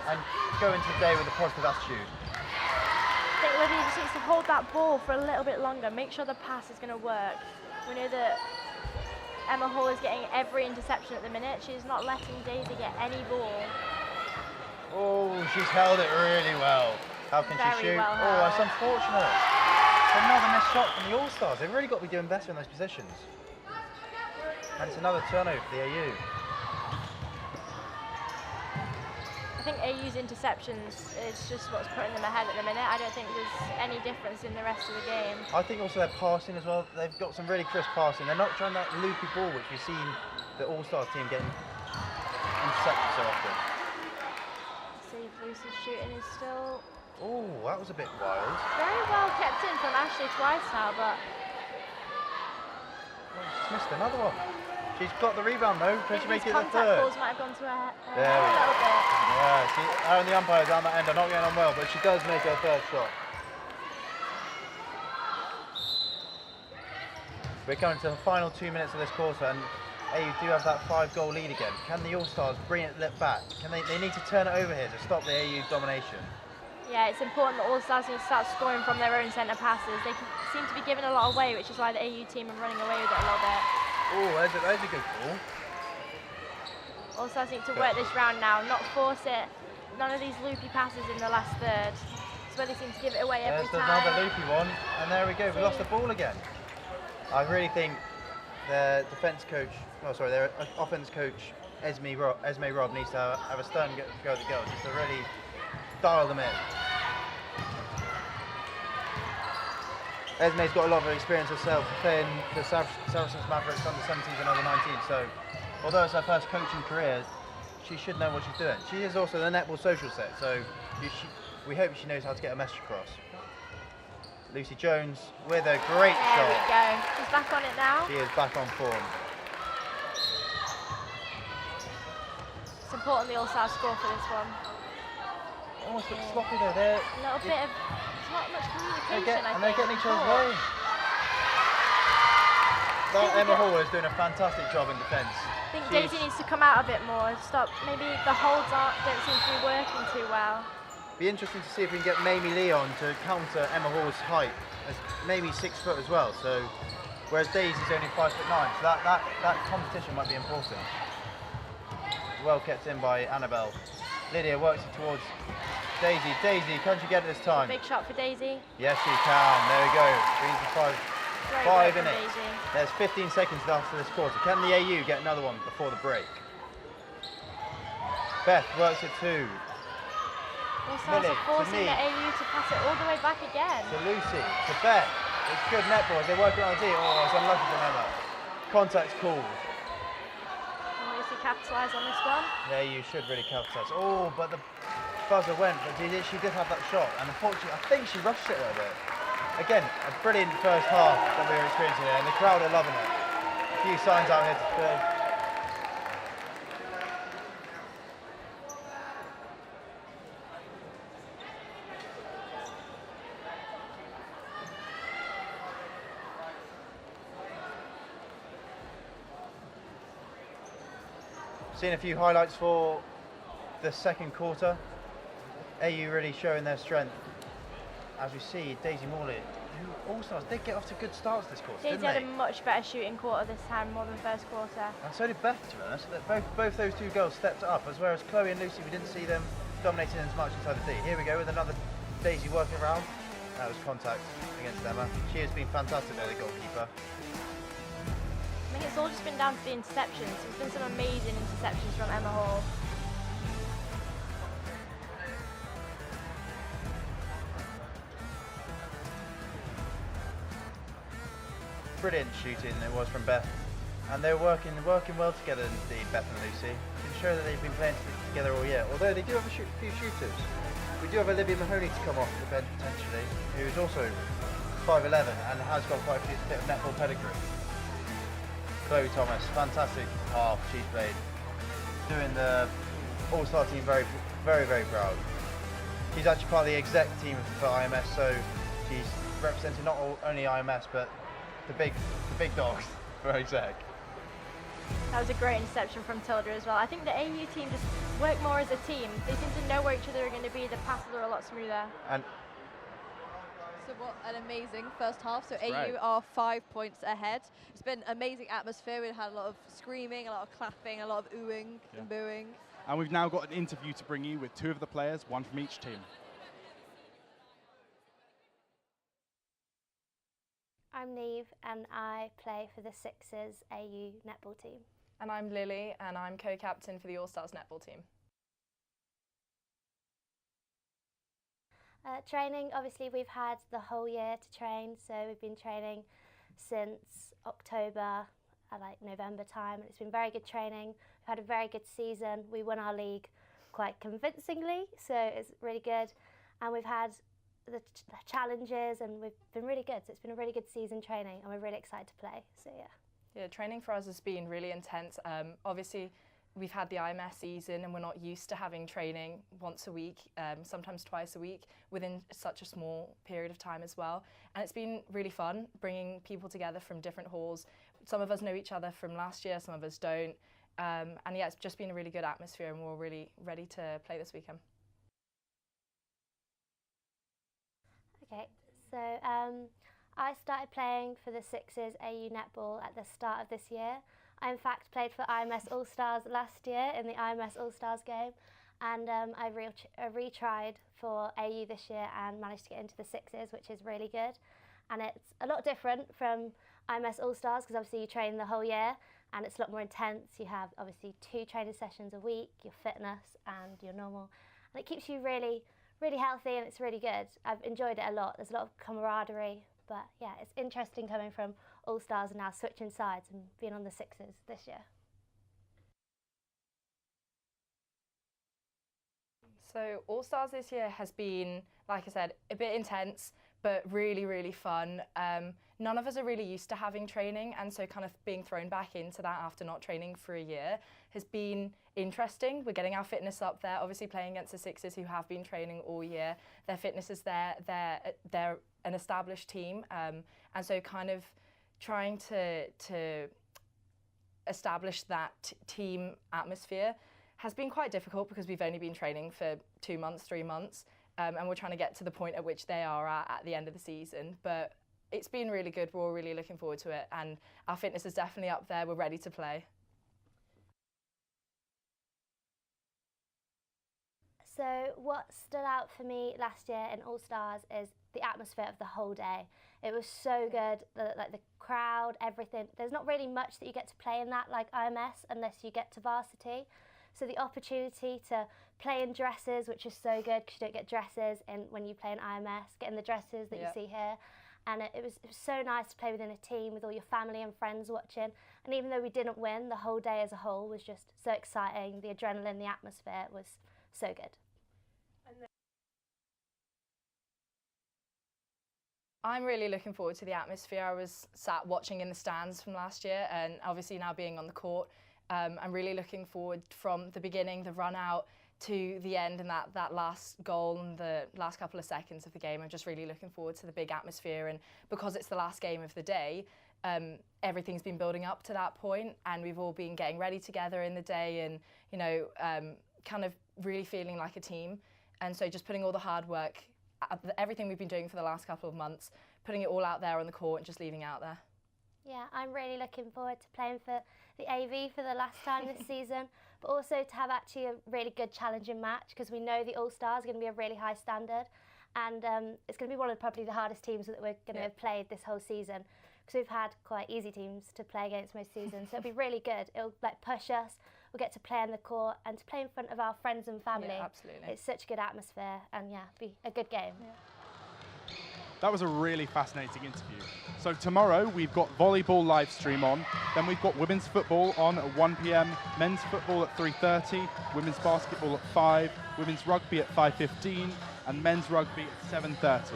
Speaker 3: and go into the day with a positive attitude.
Speaker 4: I think Lydia just needs to hold that ball for a little bit longer, make sure the pass is going to work. We know that Emma Hall is getting every interception at the minute. She's not letting Daisy get any ball.
Speaker 3: Oh, she's held it really well. How can she shoot?
Speaker 4: Well
Speaker 3: oh, that's unfortunate. It's another missed shot from the All Stars. They've really got to be doing better in those positions. And it's another turnover for the AU.
Speaker 4: I think AU's interceptions is just what's putting them ahead at the minute. I don't think there's any difference in the rest of the game.
Speaker 3: I think also their passing as well. They've got some really crisp passing. They're not trying that loopy ball, which we've seen the All Stars team getting intercepted so often.
Speaker 4: See if Lucy's shooting is still
Speaker 3: Oh, that was a bit wild.
Speaker 4: very well kept in from Ashley twice now, but
Speaker 3: She's missed another one. She's got the rebound though. Can she make it the
Speaker 4: contact
Speaker 3: third?
Speaker 4: balls might have gone to her
Speaker 3: There we
Speaker 4: a
Speaker 3: go.
Speaker 4: little bit.
Speaker 3: Yeah, see, her and the umpires down that end are not getting on well, but she does make her third shot. We're coming to the final 2 minutes of this quarter, and AU do have that 5-goal lead again. Can the All-Stars bring it back? Can they need to turn it over here to stop the AU domination.
Speaker 4: Yeah, it's important that All Stars need to start scoring from their own centre passes. They seem to be giving a lot away, which is why the AU team are running away with it a little bit.
Speaker 3: Oh, there's a good ball.
Speaker 4: All Stars need to work this round now, not force it. None of these loopy passes in the last third. It's where they seem to give it away every
Speaker 3: There's
Speaker 4: time.
Speaker 3: another loopy one, and there we go. We lost the ball again. I really think their defence coach, their offence coach, Esme Robb needs to have a stern go at the girls, just to really dial them in. Esme's got a lot of experience herself playing for Saracens Mavericks under 17s and under 19s, so although it's her first coaching career, she should know what she's doing. She is also the netball social set, so we hope she knows how to get a message across. Lucy Jones with a great shot.
Speaker 4: There we go. She's back on it now.
Speaker 3: She is back on form.
Speaker 4: It's important the All-Stars score for this one.
Speaker 3: Almost a bit sloppy though. They're
Speaker 4: A little bit of, there's not much communication,
Speaker 3: they're getting each other's way. That Emma Hall is doing a fantastic job in defence.
Speaker 4: I think Daisy needs to come out a bit more. Stop. Maybe the holds don't seem to be working too well.
Speaker 3: Be interesting to see if we can get Mamie Leon to counter Emma Hall's height. As Mamie's 6 foot as well, so whereas Daisy's only 5'9", so that competition might be important. Well kept in by Annabelle. Lydia works it towards Daisy. Daisy, can she get it this time?
Speaker 4: Big shot for Daisy.
Speaker 3: Yes, she can. There we go. Brings the five in it.
Speaker 4: Daisy.
Speaker 3: There's 15 seconds after this quarter. Can the AU get another one before the break? Beth works it too.
Speaker 4: All-Stars are forcing the AU to pass it all the way back again.
Speaker 3: To Lucy, to Beth. It's good netball as they work around the D. Oh, it's unlucky from Emma. Contact's called.
Speaker 4: And Lucy capitalise on this one.
Speaker 3: Yeah, you should really capitalise. Oh, but the buzzer went, but she did have that shot, and unfortunately, I think she rushed it a little bit. Again, a brilliant first half that we were experiencing here, and the crowd are loving it. A few signs out here to Seen a few highlights for the second quarter. AU really showing their strength. As we see, Daisy Morley, who All-Stars did get off to good starts this quarter,
Speaker 4: Daisy
Speaker 3: didn't they?
Speaker 4: had a much better shooting quarter this time, more than first quarter.
Speaker 3: And so did Beth, to be honest. Both those two girls stepped up, as whereas Chloe and Lucy, we didn't see them dominating as much inside the D. Here we go with another Daisy working around. That was contact against Emma. She has been fantastic there, the goalkeeper.
Speaker 4: I think it's all just been down to the interceptions. There's been some amazing interceptions from Emma Hall.
Speaker 3: Brilliant shooting it was from Beth. And they're working well together indeed, Beth and Lucy. Can show that they've been playing together all year. Although they do have a few shooters. We do have Olivia Mahoney to come off the bench potentially, who is also 5'11" and has got quite a bit of netball pedigree. Chloe Thomas, fantastic half she's played. Doing the All-Star team very, very, very proud. She's actually part of the exec team for IMS, so she's representing not only IMS but the big dogs for exec.
Speaker 4: That was a great interception from Tilda as well. I think the AU team just work more as a team. They seem to know where each other are going to be. The passes are a lot smoother.
Speaker 3: And
Speaker 1: so what an amazing first half. So
Speaker 2: That's
Speaker 1: AU
Speaker 2: right.
Speaker 1: are 5 points ahead. It's been amazing atmosphere. We've had a lot of screaming, a lot of clapping, a lot of oohing and booing.
Speaker 2: And we've now got an interview to bring you with 2 of the players, 1 from each team.
Speaker 13: I'm Neve and I play for the Sixers AU netball team.
Speaker 14: And I'm Lily and I'm co-captain for the All Stars netball team.
Speaker 13: Training, obviously we've had the whole year to train, so we've been training since October, like November time, and it's been very good training. We've had a very good season. We won our league quite convincingly, so it's really good. And we've had the challenges and we've been really good, so it's been a really good season training and we're really excited to play, so yeah.
Speaker 14: Yeah, training for us has been really intense. Obviously, we've had the IMS season and we're not used to having training once a week, sometimes twice a week, within such a small period of time as well. And it's been really fun bringing people together from different halls. Some of us know each other from last year, some of us don't. And yeah, it's just been a really good atmosphere and we're really ready to play this weekend.
Speaker 13: Okay, so I started playing for the Sixers AU Netball at the start of this year. I in fact played for IMS All Stars last year in the IMS All Stars game, and I retried for AU this year and managed to get into the Sixers, which is really good. And it's a lot different from IMS All Stars because obviously you train the whole year and it's a lot more intense. You have obviously 2 training sessions a week, your fitness and your normal, and it keeps you really healthy and it's really good. I've enjoyed it a lot. There's a lot of camaraderie, but yeah, it's interesting coming from All Stars and now switching sides and being on the Sixers this year.
Speaker 14: So All Stars this year has been, like I said, a bit intense, but really fun. None of us are really used to having training, and so kind of being thrown back into that after not training for a year has been interesting. We're getting our fitness up there, obviously playing against the Sixers who have been training all year. Their fitness is there, they're an established team, and so kind of trying to establish that team atmosphere has been quite difficult because we've only been training for 2 months, 3 months, and we're trying to get to the point at which they are at the end of the season. But it's been really good. We're all really looking forward to it, and our fitness is definitely up there. We're ready to play.
Speaker 13: So what stood out for me last year in All Stars is the atmosphere of the whole day. It was so good, like the crowd, everything. There's not really much that you get to play in that like IMS unless you get to varsity. So the opportunity to play in dresses, which is so good because you don't get dresses when you play in IMS, getting the dresses that you see here. And it was so nice to play within a team with all your family and friends watching. And even though we didn't win, the whole day as a whole was just so exciting. The adrenaline, the atmosphere was so good.
Speaker 14: I'm really looking forward to the atmosphere. I was sat watching in the stands from last year, and obviously now being on the court, I'm really looking forward from the beginning, the run out, to the end and that last goal and the last couple of seconds of the game. I'm just really looking forward to the big atmosphere, and because it's the last game of the day, everything's been building up to that point, and we've all been getting ready together in the day and, you know, kind of really feeling like a team. And so just putting all the hard work, everything we've been doing for the last couple of months, putting it all out there on the court and just leaving it out there.
Speaker 13: Yeah, I'm really looking forward to playing for the AV for the last time this season, but also to have actually a really good challenging match because we know the All Stars are going to be a really high standard, and it's going to be one of probably the hardest teams that we're going to have played this whole season because we've had quite easy teams to play against most seasons, so it'll be really good. It'll like push us, we'll get to play on the court and to play in front of our friends and family.
Speaker 14: Yeah, absolutely.
Speaker 13: It's such a good atmosphere and yeah, be a good game.
Speaker 14: Yeah.
Speaker 2: That was a really fascinating interview. So tomorrow we've got volleyball live stream on, then we've got women's football on at 1 PM, men's football at 3:30, women's basketball at 5, women's rugby at 5:15, and men's rugby at 7:30.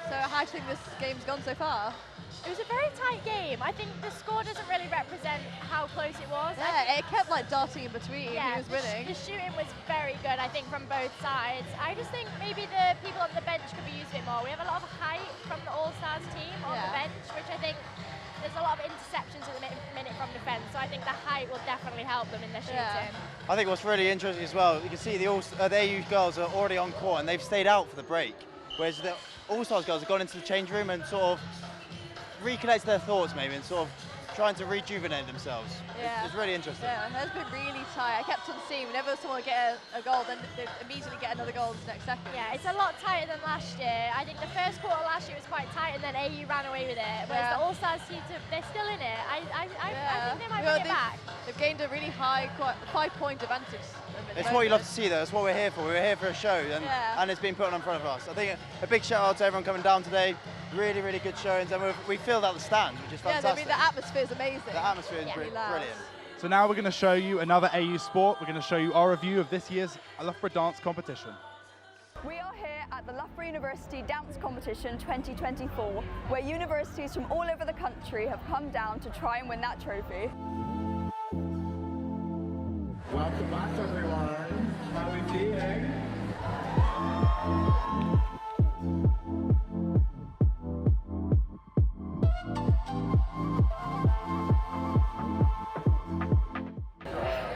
Speaker 1: So how do you think this game's gone so far?
Speaker 4: It was a very tight game. I think the score doesn't really represent how close it was.
Speaker 1: Yeah, it kept like darting in between.
Speaker 4: Yeah,
Speaker 1: who was winning.
Speaker 4: The shooting was very good, I think, from both sides. I just think maybe the people on the bench could be used a bit more. We have a lot of height from the All-Stars team on the bench, which I think there's a lot of interceptions at the minute from defence, so I think the height will definitely help them in their shooting.
Speaker 3: I think what's really interesting as well, you can see the AU girls are already on court and they've stayed out for the break, whereas the All-Stars girls have gone into the change room and sort of reconnect their thoughts maybe and sort of trying to rejuvenate themselves.
Speaker 1: Yeah.
Speaker 3: It's really interesting.
Speaker 1: Yeah, it has been really tight. I kept on seeing whenever someone would get a goal, then they immediately get another goal the next second.
Speaker 4: Yeah, it's a lot tighter than last year. I think the first quarter last year was quite tight and then AU ran away with it. Whereas the All-Stars team, they're still in it. I think they might bring it back.
Speaker 1: They've gained a really high, 5-point advantage.
Speaker 3: It's what you love to see, though. It's what we're here for. We're here for a show, and it's been put on in front of us. I think a big shout out to everyone coming down today. Really, really good showings, and we filled out the stand, which is fantastic.
Speaker 1: Yeah, I mean, the atmosphere is amazing.
Speaker 3: The atmosphere is brilliant.
Speaker 2: So now we're going to show you another AU sport. We're going to show you our review of this year's Loughborough dance competition.
Speaker 15: We are here at the Loughborough University Dance Competition 2024, where universities from all over the country have come down to try and win that trophy.
Speaker 12: Welcome back, everyone. How are we feeling?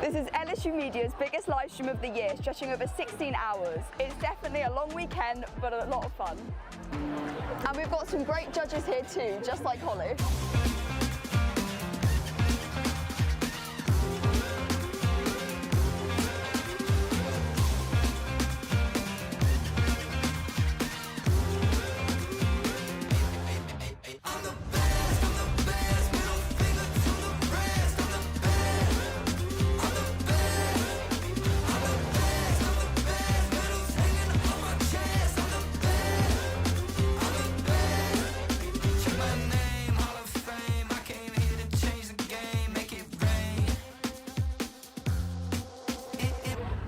Speaker 15: This is LSU Media's biggest live stream of the year, stretching over 16 hours. It's definitely a long weekend, but a lot of fun. And we've got some great judges here too, just like Holly.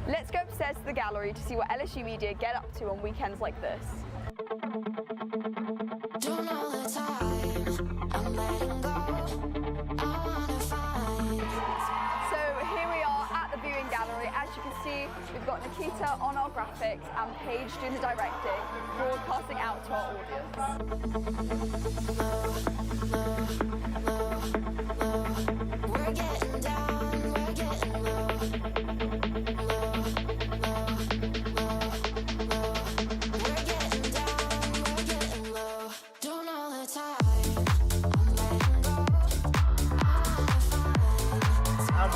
Speaker 15: Let's go upstairs to the gallery to see what LSU Media get up to on weekends like this. So here we are at the viewing gallery. As you can see, we've got Nikita on our graphics and Paige doing the directing, broadcasting out to our audience. We're getting down, we're getting low.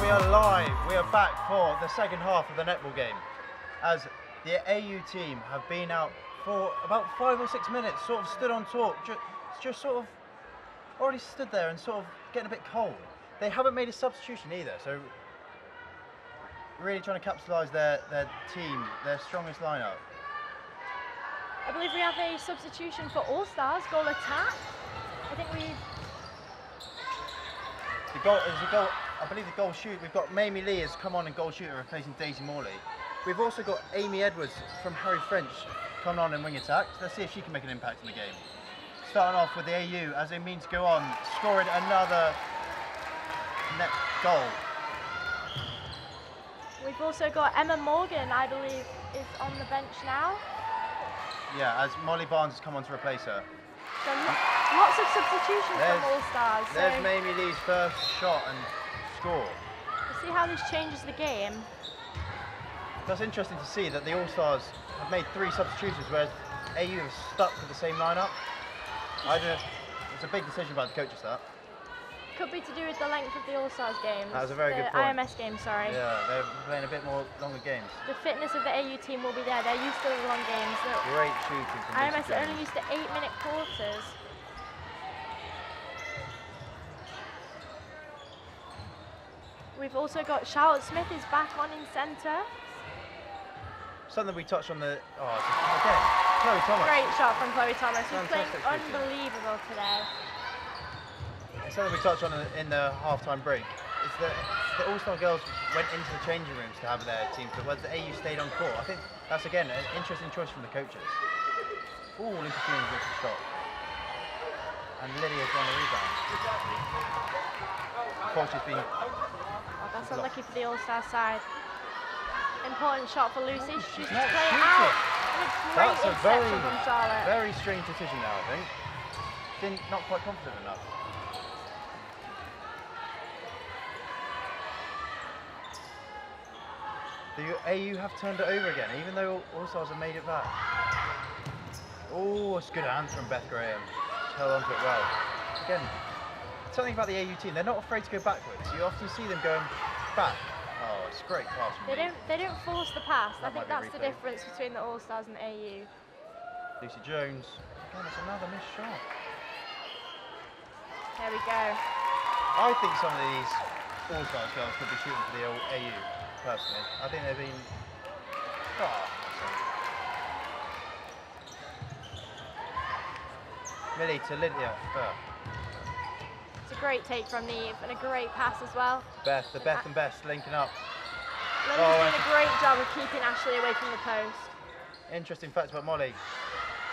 Speaker 3: We are live. We are back for the second half of the netball game, as the AU team have been out for about 5 or 6 minutes, sort of stood on top, just sort of already stood there and sort of getting a bit cold. They haven't made a substitution either, so really trying to capitalise their team, their strongest lineup.
Speaker 4: I believe we have a substitution for All Stars, goal attack. I think we...
Speaker 3: I believe the goal shoot, we've got Mamie Lee has come on in goal shooter replacing Daisy Morley. We've also got Amy Edwards from Harry French coming on in wing attack. Let's see if she can make an impact in the game. Starting off with the AU as they mean to go on, scoring another net goal.
Speaker 4: We've also got Emma Morgan, I believe, is on the bench now.
Speaker 3: Yeah, as Molly Barnes has come on to replace her.
Speaker 4: So lots of substitutions from All Stars.
Speaker 3: There's Mamie Lee's first shot and score.
Speaker 4: We'll see how this changes the game.
Speaker 3: That's interesting to see that the All Stars have made 3 substitutions, whereas AU have stuck with the same lineup. It's a big decision by the coaches, that.
Speaker 4: Could be to do with the length of the All Stars games.
Speaker 3: That was a very good point.
Speaker 4: IMS game, sorry.
Speaker 3: Yeah, they're playing a bit more longer games.
Speaker 4: The fitness of the AU team will be there. They're used to the long games.
Speaker 3: Great shooting from
Speaker 4: IMS are only used to 8-minute quarters. We've also got Charlotte Smith is back on in centre.
Speaker 3: Something we touched on again, Chloe Thomas.
Speaker 4: Great shot from Chloe Thomas, who's playing unbelievable today.
Speaker 3: Something we touched on in the half-time break is that the All-Star girls went into the changing rooms to have their teams, but whereas the AU stayed on court. I think that's, again, an interesting choice from the coaches. All interfering with the shot. And Lydia's on the rebound. She's been...
Speaker 4: Oh, that's unlucky for the All-Star side. Important shot for Lucy. She's
Speaker 3: not
Speaker 4: playing
Speaker 3: shooting.
Speaker 4: out.
Speaker 3: That's a
Speaker 4: from Charlotte.
Speaker 3: very strange decision now, I think. Not quite confident enough. The AU have turned it over again, even though All Stars have made it back. Oh, it's a good hand from Beth Graham. She held on to it well. Again, something about the AU team, they're not afraid to go backwards. You often see them going back. Oh, it's a great pass from
Speaker 4: They don't force the pass. I think that's the
Speaker 3: replay.
Speaker 4: difference between the All Stars and the AU.
Speaker 3: Lucy Jones. Again, it's another missed shot.
Speaker 4: There we go.
Speaker 3: I think some of these All Stars girls could be shooting for the AU, personally. I think they've been... Millie to Lydia.
Speaker 4: It's a great take from Neve and a great pass as well.
Speaker 3: Beth and Best linking up.
Speaker 4: Lily's doing a great job of keeping Ashley away from the post.
Speaker 3: Interesting fact about Molly.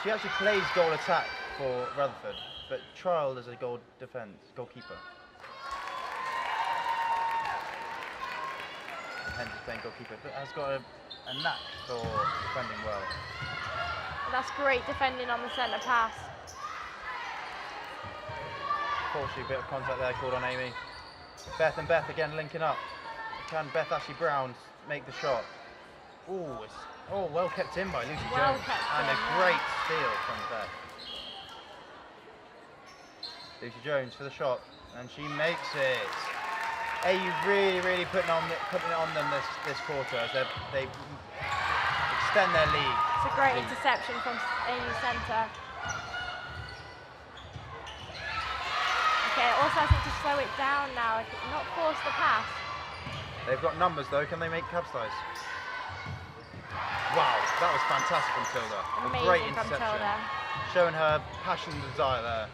Speaker 3: She actually plays goal attack for Rutherford, but trialled as a goalkeeper. And hence is playing goalkeeper, but has got a knack for defending well.
Speaker 4: That's great defending on the centre pass.
Speaker 3: Unfortunately, a bit of contact there called on Amy. Beth and Beth again linking up. Can Beth Ashley Brown make the shot? Oh, well kept in by Lucy Jones. And a great steal from Beth. Lucy Jones for the shot, and she makes it. AU really putting it on them this quarter as they extend their lead.
Speaker 4: It's a great interception from AU centre. Okay, also I think to slow it down now, not force the pass.
Speaker 3: They've got numbers though, can they make capsize? Wow, that was fantastic from Tilda.
Speaker 4: Amazing,
Speaker 3: a great interception. Showing her passion and desire there.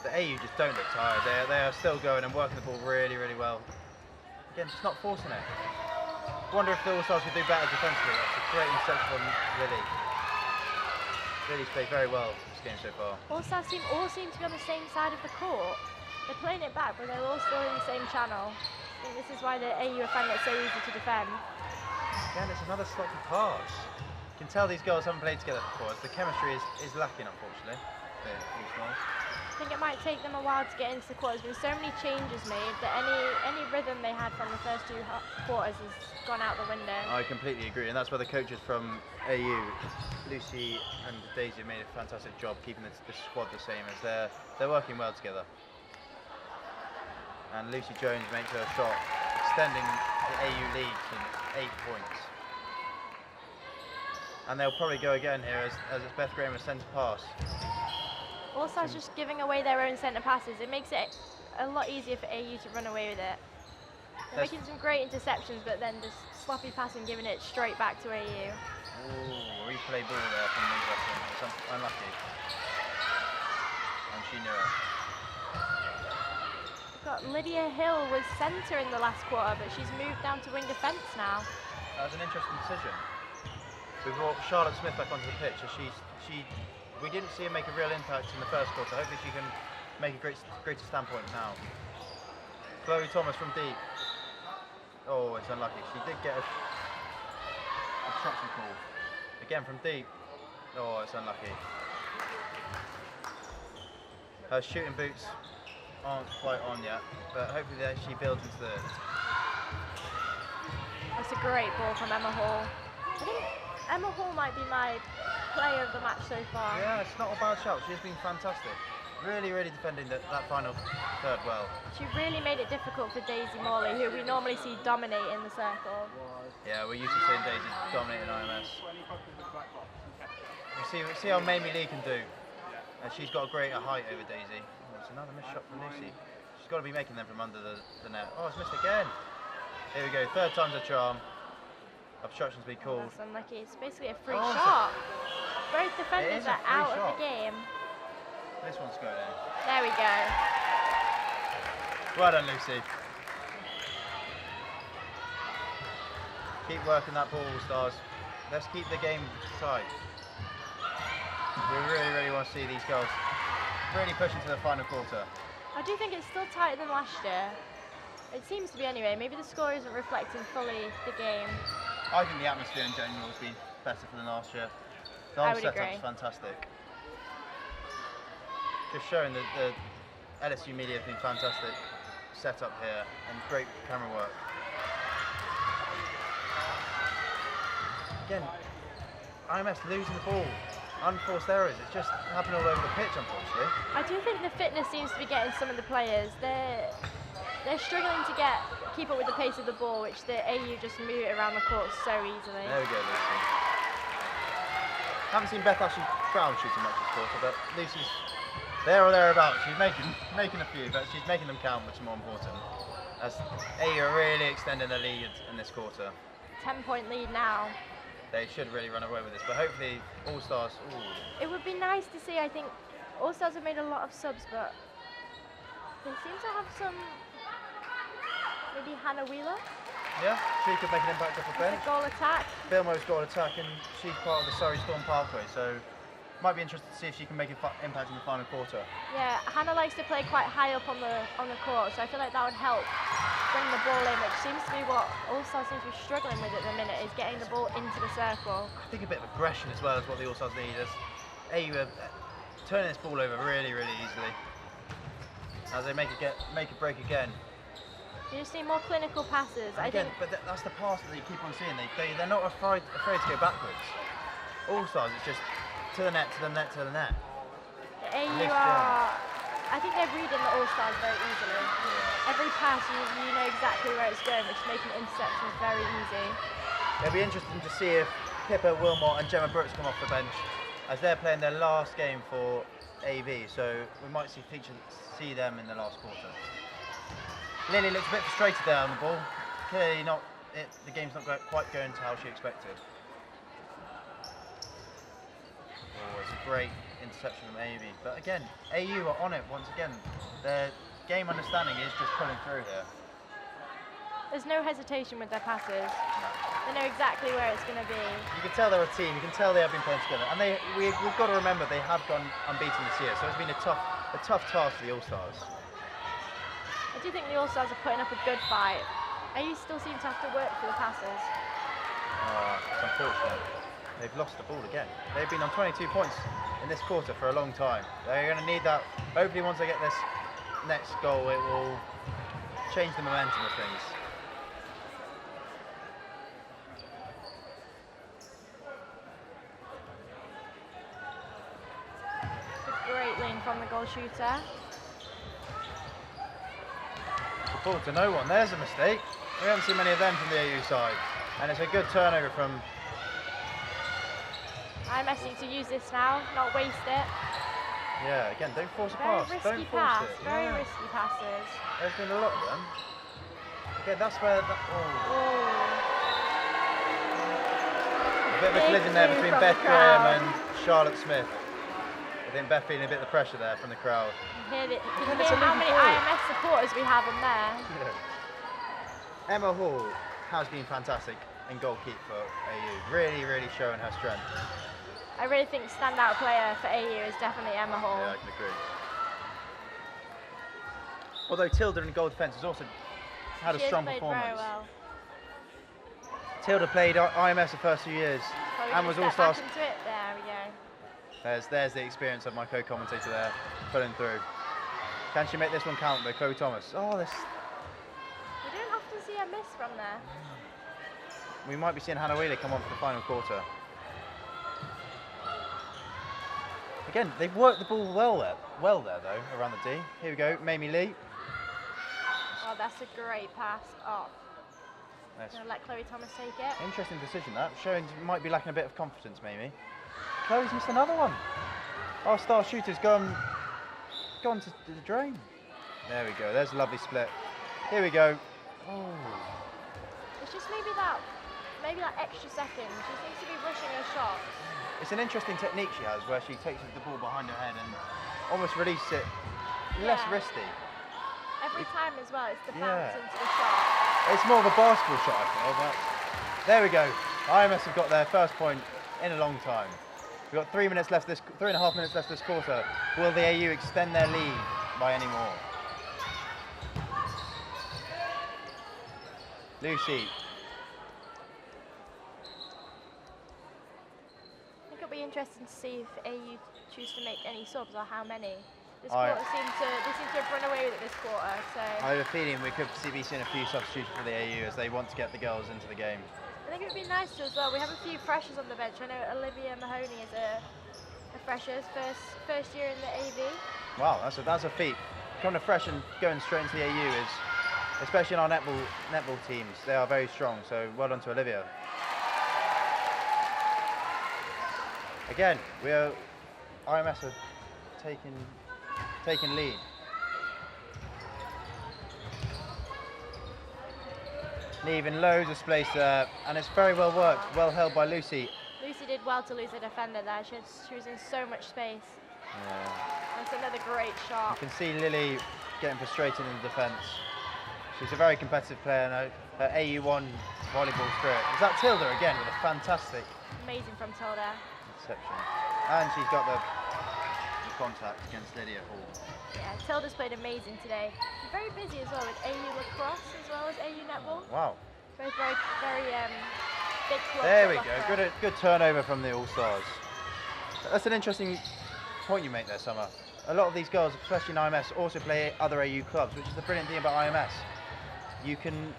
Speaker 3: The AU just don't look tired. They are still going and working the ball really well. Again, just not forcing it. Wonder if the All Stars could do better defensively. That's a great interception from Lily. Lily's played very well this game so far.
Speaker 4: All Stars team all seem to be on the same side of the court. They're playing it back, but they're all still in the same channel. I think this is why the AU are finding it so easy to defend.
Speaker 3: Again, it's another sloppy pass. You can tell these girls haven't played together before. The chemistry is lacking, unfortunately.
Speaker 4: I think it might take them a while to get into the quarters. There's been so many changes made that any rhythm they had from the first two quarters has gone out the window.
Speaker 3: I completely agree, and that's where the coaches from AU, Lucy and Daisy, made a fantastic job keeping the squad the same, as they're working well together. And Lucy Jones makes her shot, extending the AU lead to 8 points. And they'll probably go again here as it's Beth Graham a centre pass.
Speaker 4: All Stars just giving away their own centre passes. It makes it a lot easier for AU to run away with it. They're making some great interceptions, but then just sloppy passing, giving it straight back to AU.
Speaker 3: Ooh, replay ball there from Newcastle. It's unlucky. And she knew it.
Speaker 4: We've got Lydia Hill was centre in the last quarter, but she's moved down to wing defence now.
Speaker 3: That was an interesting decision. We brought Charlotte Smith back onto the pitch, as we didn't see her make a real impact in the first quarter. Hopefully she can make a greater standpoint now. Chloe Thomas from deep. Oh, it's unlucky. She did get a obstruction call. Again from deep. Oh, it's unlucky. Her shooting boots aren't quite on yet, but hopefully she builds into the...
Speaker 4: That's a great ball from Emma Hall. I think Emma Hall might be my player of the match so far.
Speaker 3: Yeah, it's not a bad shout. She's been fantastic. Really defending that final third well. She
Speaker 4: really made it difficult for Daisy Morley, who we normally see dominate in the circle.
Speaker 3: Yeah, we're used to seeing Daisy dominate in IMS. We see how Mamie Lee can do. And she's got a greater height over Daisy. Oh, it's another missed shot from Lucy. She's got to be making them from under the net. Oh, it's missed again. Here we go, third time's a charm. Obstruction's been called.
Speaker 4: That's unlucky. It's basically a free shot. Both defenders are out of the game.
Speaker 3: This one's going in.
Speaker 4: There we go.
Speaker 3: Well done, Lucy. Keep working that ball, Stars. Let's keep the game tight. We really want to see these girls really push into the final quarter.
Speaker 4: I do think it's still tighter than last year. It seems to be anyway. Maybe the score isn't reflecting fully the game.
Speaker 3: I think the atmosphere in general has been better than last year. The whole setup's fantastic. Just showing that the LSU Media has been fantastic setup here and great camera work. Again, IMS losing the ball, unforced errors. It's just happening all over the pitch, unfortunately.
Speaker 4: I do think the fitness seems to be getting some of the players. They're struggling to keep up with the pace of the ball, which the AU just move it around the court so easily.
Speaker 3: There we go, Lucy. Haven't seen Beth Ashley Brown shooting much this quarter, but Lucy's There or thereabouts. She's making a few, but she's making them count, which is more important. As AU are really extending the lead in this quarter.
Speaker 4: 10-point lead now.
Speaker 3: They should really run away with this, but hopefully All Stars. Ooh.
Speaker 4: It would be nice to see. I think All Stars have made a lot of subs, but they seem to have some. Maybe Hannah Wheeler.
Speaker 3: Yeah, she could make an impact off the bench.
Speaker 4: Goal attack.
Speaker 3: Bilmo's goal attack, and she's part of the Surrey Storm pathway, so might be interested to see if she can make an impact in the final quarter.
Speaker 4: Yeah, Hannah likes to play quite high up on the court, so I feel like that would help bring the ball in, which seems to be what All Stars seems to be struggling with at the minute, is getting the ball into the circle.
Speaker 3: I think a bit of aggression as well is what the All Stars need. As AU are turning this ball over really, really easily. As they make a break again.
Speaker 4: You just need more clinical passes.
Speaker 3: But that's the pass that they keep on seeing. They're not afraid to go backwards. All Stars, it's just to the net, to the net, to the net.
Speaker 4: The AU are, I think they're reading the All Stars very easily. Yeah. Every pass, you know exactly where it's going, which is making interceptions very easy.
Speaker 3: It'll be interesting to see if Pippa Wilmot and Gemma Brooks come off the bench, as they're playing their last game for AV, so we might see them in the last quarter. Lily looks a bit frustrated there on the ball. Clearly the game's not quite going to how she expected. Oh, it's a great interception from AV. But again, AU are on it once again. Their game understanding is just pulling through here.
Speaker 4: There's no hesitation with their passes. They know exactly where it's going to be.
Speaker 3: You can tell they're a team. You can tell they have been playing together. And we've got to remember they have gone unbeaten this year. So it's been a tough task for the All Stars.
Speaker 4: I do think the All Stars are putting up a good fight. AU still seem to have to work for the passes.
Speaker 3: It's unfortunate. They've lost the ball again. They've been on 22 points in this quarter for a long time. They're going to need that. Hopefully once they get this next goal, it will change the momentum of things.
Speaker 4: A great lean from the goal shooter.
Speaker 3: The ball to no one. There's a mistake. We haven't seen many of them from the AU side. And it's a good turnover from...
Speaker 4: IMS need to use this now, not waste it.
Speaker 3: Yeah, again, don't force a
Speaker 4: Very
Speaker 3: pass.
Speaker 4: risky
Speaker 3: Don't force it.
Speaker 4: Very risky passes.
Speaker 3: There's been a lot of them. Again, that's where... A bit of a collision there between Beth Graham and Charlotte Smith. I think Beth feeling a bit of the pressure there from the crowd.
Speaker 4: You can hear how many IMS supporters we have in there.
Speaker 3: Yeah. Emma Hall has been fantastic in goalkeep for AU. Really, really showing her strength.
Speaker 4: I really think standout player for AU is definitely Emma Hall.
Speaker 3: Yeah, I can agree. Although Tilda in goal defence has also had a strong performance.
Speaker 4: Very well.
Speaker 3: Tilda played IMS the first few years and was All Stars.
Speaker 4: There we go.
Speaker 3: There's the experience of my co-commentator there, pulling through. Can she make this one count by Chloe Thomas? Oh, this.
Speaker 4: We don't often see a miss from there.
Speaker 3: We might be seeing Hannah Wheeler come on for the final quarter. Again, they've worked the ball well there though, around the D. Here we go, Mamie Lee.
Speaker 4: Oh, that's a great pass. Oh. Gonna let Chloe Thomas take it.
Speaker 3: Interesting decision that, showing might be lacking a bit of confidence maybe. Chloe's missed another one. Our star shooter's gone to the drain. There we go, there's a lovely split. Here we go. Oh.
Speaker 4: It's just maybe that extra second. She seems to be rushing her shots.
Speaker 3: It's an interesting technique she has where she takes the ball behind her head and almost releases it less risky.
Speaker 4: Every time as well, it's the bounce into the shot.
Speaker 3: It's more of a basketball shot, I feel, but there we go. IMS have got their first point in a long time. We've got 3.5 minutes left this quarter. Will the AU extend their lead by any more? Lucy.
Speaker 4: I think it'll be interesting to see if AU choose to make any subs or how many. This quarter they seem to have run away with it this quarter. So
Speaker 3: I have a feeling we could be seeing a few substitutions for the AU as they want to get the girls into the game.
Speaker 4: I think it would be nice to as well. We have a few freshers on the bench. I know Olivia Mahoney is a fresher, first year in the AV.
Speaker 3: Wow, that's a feat. Coming to fresh and going straight into the AU is, especially in our netball teams, they are very strong. So well done to Olivia. Again, IMS are taking taken lead. Leaving loads of space there, and it's very well worked, well held by Lucy.
Speaker 4: Lucy did well to lose a defender there. She was in so much space.
Speaker 3: Yeah.
Speaker 4: That's another great shot.
Speaker 3: You can see Lily getting frustrated in the defence. She's a very competitive player, and her AU1 volleyball spirit. Is that Tilda again with a fantastic
Speaker 4: Amazing from Tilda.
Speaker 3: interception? And she's got the contact against Lydia Hall.
Speaker 4: Yeah, Tilda's played amazing today. She's very busy as well with AU lacrosse as well as AU netball.
Speaker 3: Wow.
Speaker 4: Both very big clubs.
Speaker 3: There we go. Good turnover from the All Stars. That's an interesting point you make there, Summer. A lot of these girls, especially in IMS, also play other AU clubs, which is the brilliant thing about IMS. You can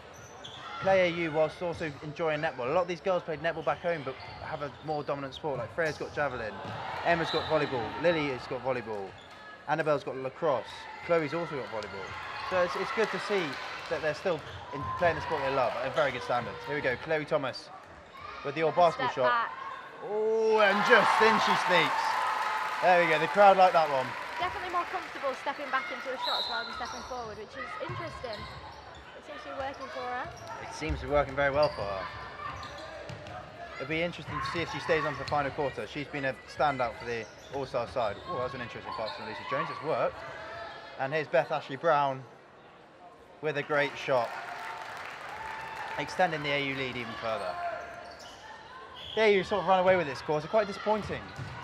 Speaker 3: play AU whilst also enjoying netball. A lot of these girls played netball back home, but have a more dominant sport. Like Freya's got javelin, Emma's got volleyball, Lily has got volleyball, Annabelle's got lacrosse, Chloe's also got volleyball. So it's good to see that they're still playing the sport they love at a very good standard. Here we go, Chloe Thomas with the basketball shot.
Speaker 4: Back.
Speaker 3: Oh, and just in she sneaks. There we go, the crowd like that one.
Speaker 4: Definitely more comfortable stepping back into the shots rather than stepping forward, which is interesting. It seems to be working for her.
Speaker 3: It seems to be working very well for her. It'll be interesting to see if she stays on for the final quarter. She's been a standout for the All-Star side. Oh, that was an interesting pass from Lucy Jones. It's worked. And here's Beth Ashley Brown with a great shot, extending the AU lead even further. The AU sort of run away with this quarter. Quite disappointing.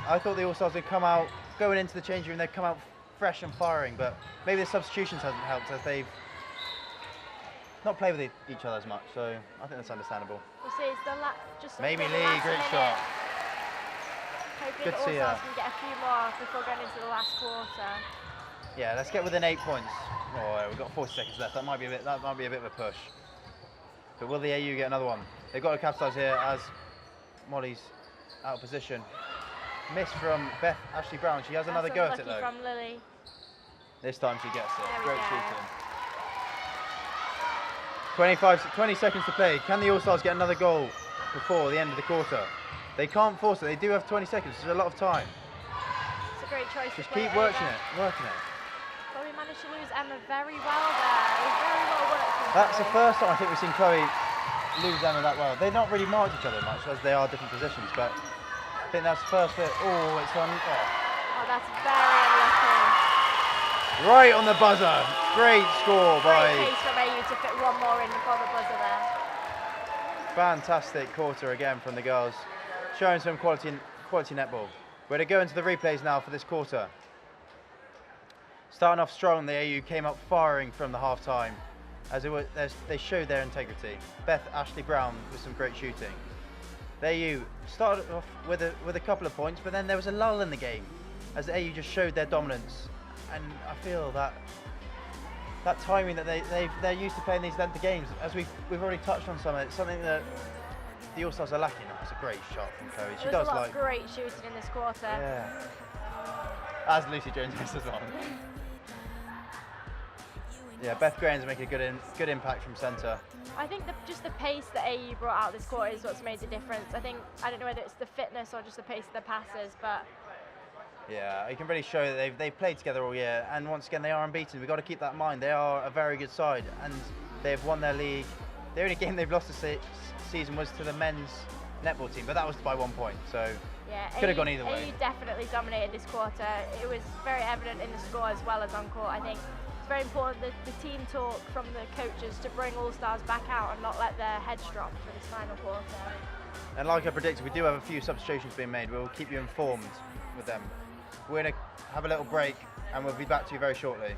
Speaker 3: I thought the All-Stars would come out, going into the changing room, they'd come out fresh and firing, but maybe the substitutions hasn't helped as they've not played with each other as much, so I think that's understandable.
Speaker 4: We'll see, it's just
Speaker 3: Mamie
Speaker 4: the
Speaker 3: Lee,
Speaker 4: last
Speaker 3: great
Speaker 4: minute.
Speaker 3: shot.
Speaker 4: Hoping
Speaker 3: Good
Speaker 4: the
Speaker 3: to see her.
Speaker 4: All-Stars can get a few more before going into the last quarter.
Speaker 3: Yeah, let's get within 8 points. Oh, yeah, we've got 40 seconds left. That might be a bit of a push. But will the AU get another one? They've got to capitalise here as Molly's out of position. Miss from Beth Ashley Brown. She has another go at it though.
Speaker 4: From Lily.
Speaker 3: This time she gets it.
Speaker 4: There we
Speaker 3: Great
Speaker 4: go.
Speaker 3: shooting. 20 seconds to play. Can the All-Stars get another goal before the end of the quarter? They can't force it. They do have 20 seconds. There's a lot of time.
Speaker 4: It's a great choice.
Speaker 3: Just
Speaker 4: to play
Speaker 3: keep
Speaker 4: it
Speaker 3: working
Speaker 4: over.
Speaker 3: it.
Speaker 4: But we managed to lose Emma very well there. It was very well worked. from
Speaker 3: That's the
Speaker 4: Chloe.
Speaker 3: first time I think we've seen Chloe lose Emma that well. They've not really marked each other much as they are different positions, but I think that's the first bit. Oh, it's on.
Speaker 4: Oh, that's very unlucky.
Speaker 3: Right on the buzzer. Great score by.
Speaker 4: Great pace from AU to fit one more in before the buzzer there.
Speaker 3: Fantastic quarter again from the girls, showing some quality netball. We're going to go into the replays now for this quarter. Starting off strong, the AU came up firing from the half time as they showed their integrity. Beth Ashley Brown with some great shooting. The AU started off with a couple of points, but then there was a lull in the game as the AU just showed their dominance. And I feel that timing that they're used to playing these length of games, as we've already touched on some of it, something that the All-Stars are lacking. It's a great shot from Chloe. She
Speaker 4: There was
Speaker 3: does
Speaker 4: a lot
Speaker 3: like
Speaker 4: of great shooting in this quarter.
Speaker 3: Yeah. As Lucy Jones missed as well. Yeah, Beth Graham's making a good impact from centre.
Speaker 4: I think just the pace that AU brought out this quarter is what's made the difference. I don't know whether it's the fitness or just the pace of the passes, but
Speaker 3: yeah, you can really show that they've played together all year, and once again they are unbeaten. We've got to keep that in mind. They are a very good side, and they've won their league. The only game they've lost this season was to the men's netball team, but that was by 1 point, so
Speaker 4: yeah,
Speaker 3: could have gone either way.
Speaker 4: AU definitely dominated this quarter. It was very evident in the score as well as on court. I think it's very important that the team talk from the coaches to bring All-Stars back out and not let their heads drop for this final quarter.
Speaker 3: And like I predicted, we do have a few substitutions being made. We'll keep you informed with them. We're going to have a little break and we'll be back to you very shortly.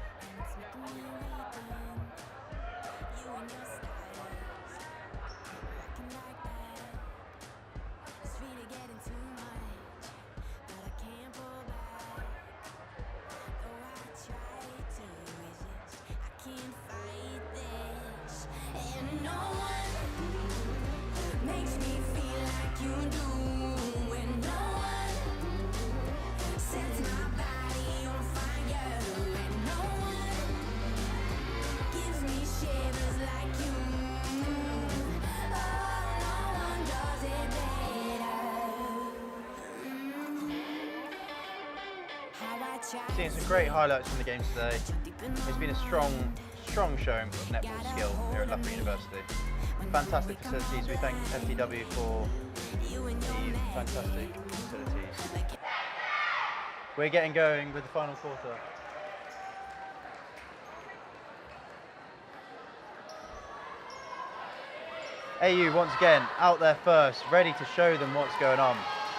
Speaker 3: seen some great highlights from the games today. It's been a strong showing of netball skill here at Loughborough University. Fantastic facilities. We thank FTW for the fantastic facilities. We're getting going with the final quarter. AU once again out there first, ready to show them what's going on.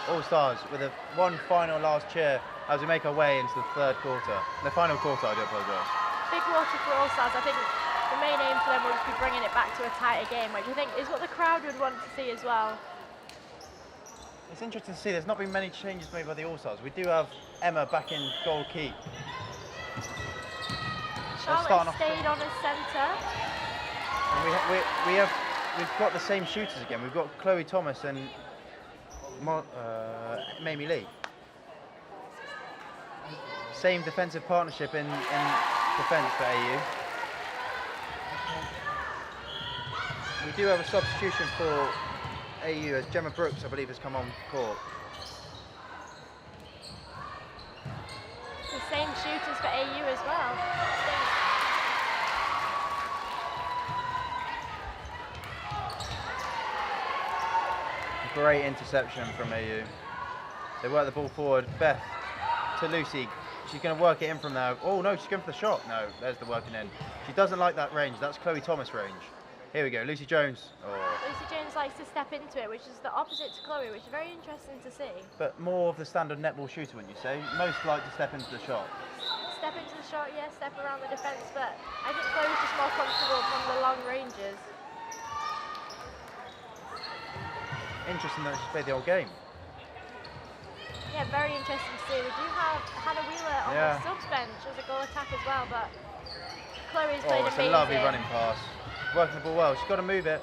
Speaker 3: All Stars with one final last cheer as we make our way into the third quarter. The final quarter, I do apologise.
Speaker 4: Big quarter for All Stars. I think the main aim for them will just be bringing it back to a tighter game, which I think is what the crowd would want to see as well.
Speaker 3: It's interesting to see there's not been many changes made by the All Stars. We do have Emma back in goal keep.
Speaker 4: Charlotte stayed on as centre.
Speaker 3: And we've got the same shooters again. We've got Chloe Thomas and Mamie Lee. Same defensive partnership in defence for AU. We do have a substitution for AU as Gemma Brooks, I believe, has come on court.
Speaker 4: The same shooters for AU as well.
Speaker 3: Great interception from AU. They work the ball forward. Beth to Lucy. She's going to work it in from there. Oh no, she's going for the shot. No, there's the working in. She doesn't like that range. That's Chloe Thomas range. Here we go, Lucy Jones. Oh.
Speaker 4: Lucy Jones likes to step into it, which is the opposite to Chloe, which is very interesting to see.
Speaker 3: But more of the standard netball shooter, wouldn't you say? Most like to step into the shot.
Speaker 4: Step into the shot, yeah, step around the defence, but I think Chloe's just more comfortable from the long ranges.
Speaker 3: Interesting that she's played the whole game.
Speaker 4: Yeah, very interesting to see. We do have Hannah Wheeler on the subs bench as a goal attack as well, but Chloe's played amazing.
Speaker 3: It's a lovely running pass. Working the ball well. She's got to move it.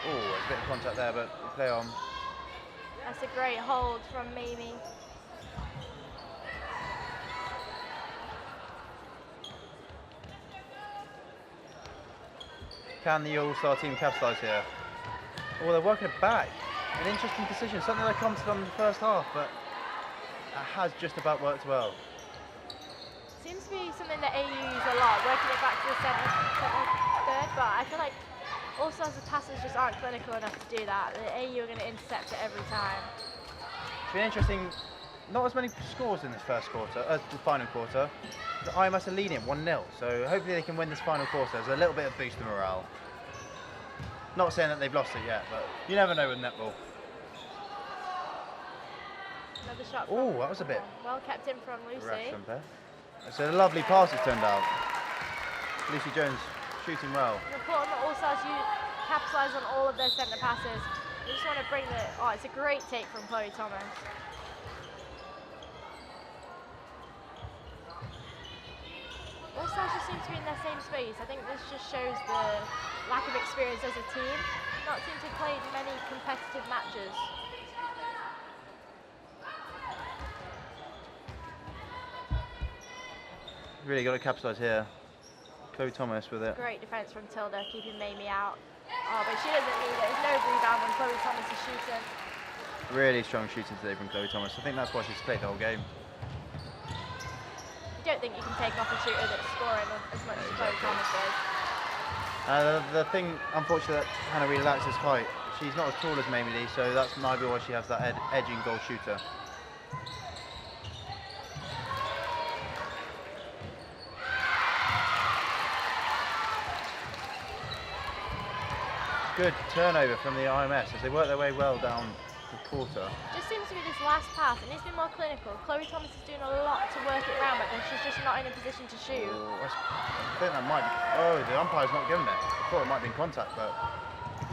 Speaker 3: Oh, there's a bit of contact there, but we play on.
Speaker 4: That's a great hold from Mamie.
Speaker 3: Can the All-Star team capitalise here? Oh, they're working it back. An interesting decision, something they commented on in the first half, but it has just about worked well.
Speaker 4: Seems to be something that AU use a lot, working it back to the centre third, but I feel like All Stars of passes just aren't clinical enough to do that. The AU are going to intercept it every time.
Speaker 3: It's been interesting, not as many scores in this first quarter, the final quarter. The IMS are leading 1-0, so hopefully they can win this final quarter. There's a little bit of boost in morale. Not saying that they've lost it yet, but you never know with netball.
Speaker 4: Another shot.
Speaker 3: Oh, that was a bit
Speaker 4: well kept in from Lucy.
Speaker 3: It's a lovely pass it turned out. Lucy Jones shooting well.
Speaker 4: It's important that All Stars capitalise on all of their centre passes. We just want to bring the. Oh, it's a great take from Chloe Thomas. All Stars just seem to be in their same space. I think this just shows the lack of experience as a team. Not seem to have played many competitive matches.
Speaker 3: Really got to capitalise here. Chloe Thomas with it.
Speaker 4: Great defence from Tilda, keeping Mamie out. Oh, but she doesn't need it. There's no rebound when Chloe Thomas is shooting.
Speaker 3: Really strong shooting today from Chloe Thomas. I think that's why she's played the whole game.
Speaker 4: You don't think you can take off a shooter that's scoring as much as Chloe Thomas is.
Speaker 3: The thing, unfortunately, that Hannah really lacks is height. She's not as tall as Mamie Lee, so that's maybe why she has that edging goal shooter. Good turnover from the IMS as they work their way well down the quarter.
Speaker 4: Just seems to be this last pass, it needs to be more clinical. Chloe Thomas is doing a lot to work it around, but then she's just not in a position to shoot.
Speaker 3: I think that might be. Oh, the umpire's not given it. I thought it might be in contact, but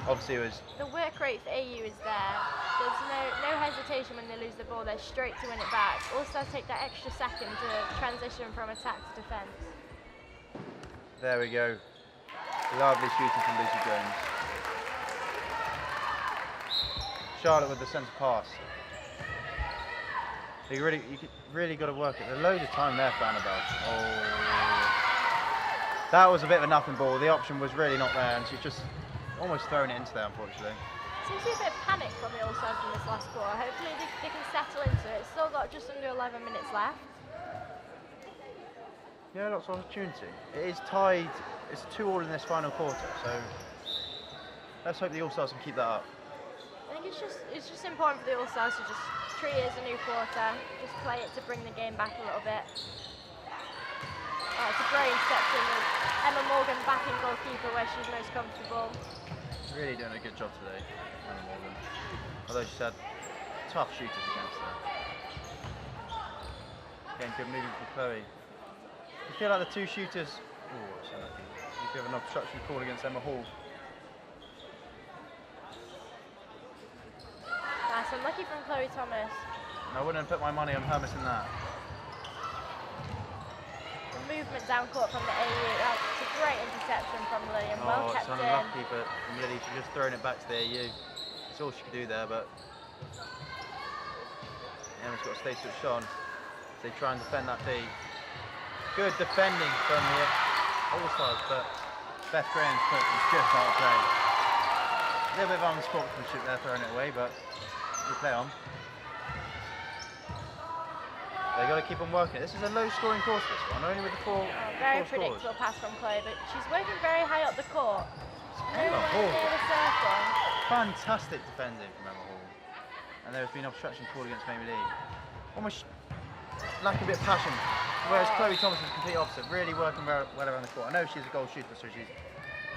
Speaker 3: obviously it was.
Speaker 4: The work rate for AU is there. There's no hesitation when they lose the ball, they're straight to win it back. All Stars take that extra second to transition from attack to defence.
Speaker 3: There we go. Lovely shooting from Lucy Jones. Charlotte with the centre pass. You really got to work it. There's loads of time there for Annabelle. Oh, that was a bit of a nothing ball. The option was really not there, and she's just almost thrown it into there, unfortunately.
Speaker 4: Seems to be a bit of panic from the All Stars in this last quarter. Hopefully they can settle into it. It's still got just under 11 minutes left.
Speaker 3: Yeah, lots of opportunity. It is tied. It's 2-2 in this final quarter, so let's hope the All Stars can keep that up.
Speaker 4: I think it's just important for the All Stars to just treat it as a new quarter, just play it to bring the game back a little bit. It's a great interception with Emma Morgan backing goalkeeper where she's most comfortable.
Speaker 3: Really doing a good job today, Emma Morgan. Although she's had tough shooters against her. Again, good movement from Chloe. You feel like the two shooters. Oh, so lucky. You feel an obstruction call against Emma Hall.
Speaker 4: Nice, unlucky from Chloe Thomas.
Speaker 3: I wouldn't have put my money on her missing that.
Speaker 4: The movement down court from the AU, that's a great interception from Lillian, well kept
Speaker 3: it's unlucky, but Lily should just thrown it back to the AU. That's all she could do there, but Emma's got to stay switched on. They try and defend that B. Good defending from the All Stars, but Beth Graham's foot was just out of play. A little bit of unsportsmanship there, throwing it away, but we play on. They've got to keep on working. This is a low-scoring quarter, this one, only with the four.
Speaker 4: Very
Speaker 3: four
Speaker 4: predictable pass from Chloe, but she's working very high up the court.
Speaker 3: Emma Hall.
Speaker 4: Near the circle.
Speaker 3: Fantastic defending from Emma Hall. And there has been obstruction called against Mamie Lee. Almost lacking a bit of passion. Whereas Chloe Thomas is the complete opposite, really working well around the court. I know she's a goal shooter, so she's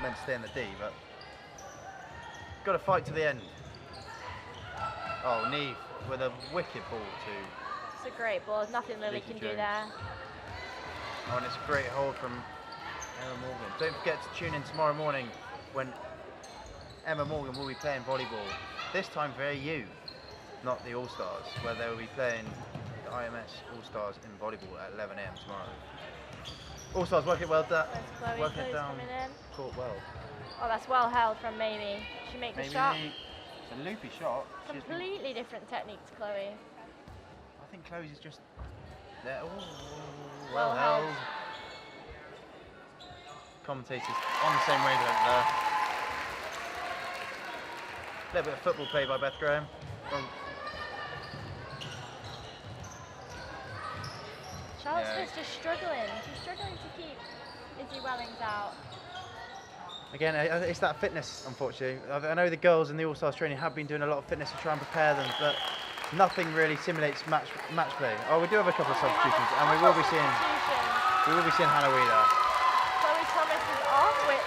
Speaker 3: meant to stay in the D, but got to fight to the end. Oh, Neve with a wicked ball too.
Speaker 4: It's a great ball, nothing Lily can do there.
Speaker 3: Oh, and it's a great hold from Emma Morgan. Don't forget to tune in tomorrow morning when Emma Morgan will be playing volleyball. This time for AU, not the All Stars, where they will be playing the IMS All Stars in volleyball at 11 AM tomorrow. All Stars work it well, working it down court well.
Speaker 4: Oh, that's well held from Mamie. She makes the shot.
Speaker 3: It's a loopy shot.
Speaker 4: Completely different technique to Chloe.
Speaker 3: I think Chloe's is just there. Ooh,
Speaker 4: well held.
Speaker 3: Commentators on the same wavelength there. A little bit of football play by Beth Graham.
Speaker 4: Charlotte Smith's just struggling. She's struggling to keep Izzy Wellings out.
Speaker 3: Again, it's that fitness, unfortunately. I know the girls in the All-Stars training have been doing a lot of fitness to try and prepare them, but nothing really simulates match play. Oh, we do have a couple of substitutions, and we will be seeing Hannah Wheeler.
Speaker 4: Chloe Thomas is off, which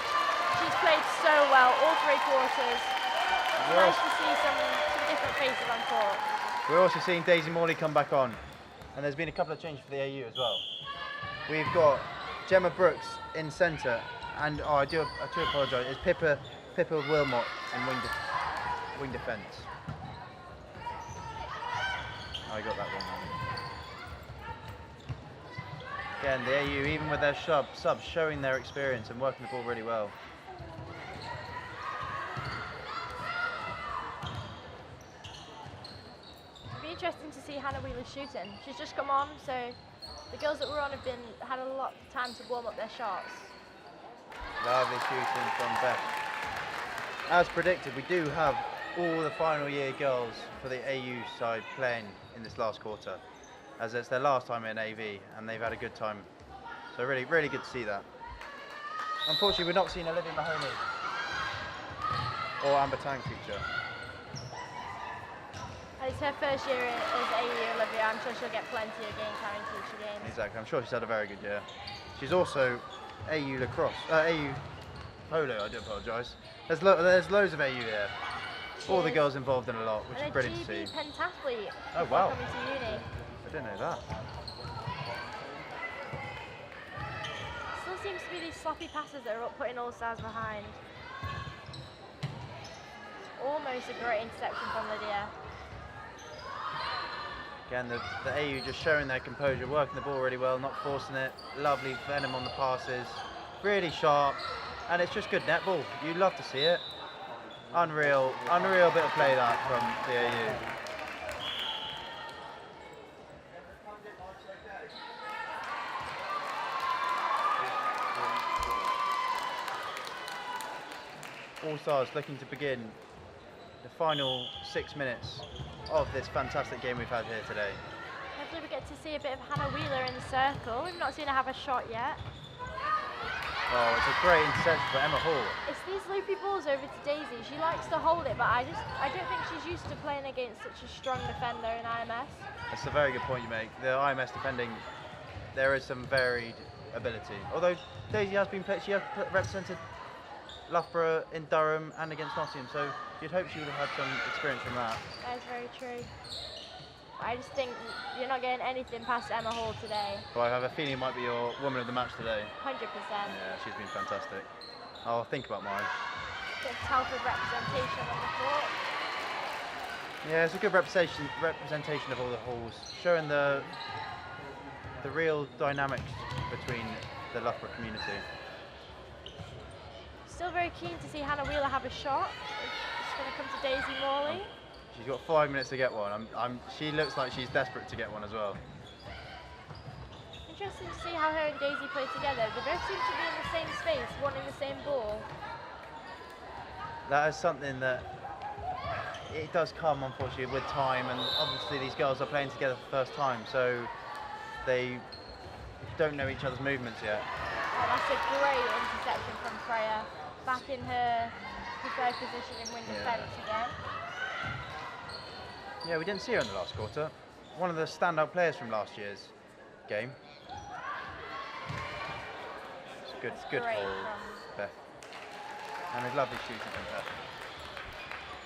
Speaker 4: she's played so well all 3 quarters. It's nice to see some different faces on court.
Speaker 3: We're also seeing Daisy Morley come back on, and there's been a couple of changes for the AU as well. We've got Gemma Brooks in centre, and I do apologise. It's Pippa Wilmot in wing defence. I got that wrong. Again, the AU, even with their subs, showing their experience and working the ball really well.
Speaker 4: It'll be interesting to see Hannah Wheeler shooting. She's just come on, so the girls that were on have had a lot of time to warm up their shots.
Speaker 3: Lovely shooting from Beth. As predicted, we do have all the final year girls for the AU side playing in this last quarter, as it's their last time in AV and they've had a good time. So really, really good to see that. Unfortunately, we're not seeing Olivia Mahoney or Amber Tang feature.
Speaker 4: It's her first year as AU, Olivia. I'm sure she'll get plenty of game time in future games.
Speaker 3: Exactly, I'm sure she's had a very good year. She's also AU lacrosse, AU polo, I do apologise. There's loads of AU here. All the girls involved in a lot, which is brilliant to see.
Speaker 4: Pentathlete.
Speaker 3: Oh wow.
Speaker 4: Coming to uni.
Speaker 3: I didn't know that.
Speaker 4: Still seems to be these sloppy passes that are putting All Stars behind. Almost a great interception from Lydia.
Speaker 3: Again, the AU just showing their composure, working the ball really well, not forcing it. Lovely venom on the passes, really sharp, and it's just good netball. You love to see it. Unreal bit of play that from the AU. All Stars looking to begin the final 6 minutes of this fantastic game we've had here today.
Speaker 4: Her hopefully we get to see a bit of Hannah Wheeler in the circle. We've not seen her have a shot yet.
Speaker 3: Oh, it's a great interception for Emma Hall.
Speaker 4: It's these loopy balls over to Daisy. She likes to hold it, but I don't think she's used to playing against such a strong defender in IMS.
Speaker 3: That's a very good point you make. The IMS defending, there is some varied ability. Although Daisy has been played, she has represented Loughborough in Durham and against Nottingham, so you'd hope she would have had some experience from that.
Speaker 4: That is very true. I just think you're not getting anything past Emma Hall today.
Speaker 3: Well, I have a feeling it might be your woman of the match today.
Speaker 4: 100%.
Speaker 3: Yeah, she's been fantastic. I'll think about mine.
Speaker 4: Bit of Telford representation on the court.
Speaker 3: Yeah, it's a good representation of all the halls, showing the real dynamics between the Loughborough community.
Speaker 4: Still very keen to see Hannah Wheeler have a shot. It's going to come to Daisy Morley.
Speaker 3: She's got 5 minutes to get one. She looks like she's desperate to get one as well.
Speaker 4: Interesting to see how her and Daisy play together. They both seem to be in the same space, wanting the same ball.
Speaker 3: That is something that it does come, unfortunately, with time, and obviously these girls are playing together for the first time, so they don't know each other's movements yet.
Speaker 4: Oh, that's a great interception from Freya. Back in her preferred position in wing defence again.
Speaker 3: Yeah, we didn't see her in the last quarter. One of the standout players from last year's game. It's a good hold, Beth. And a lovely shooting from Beth.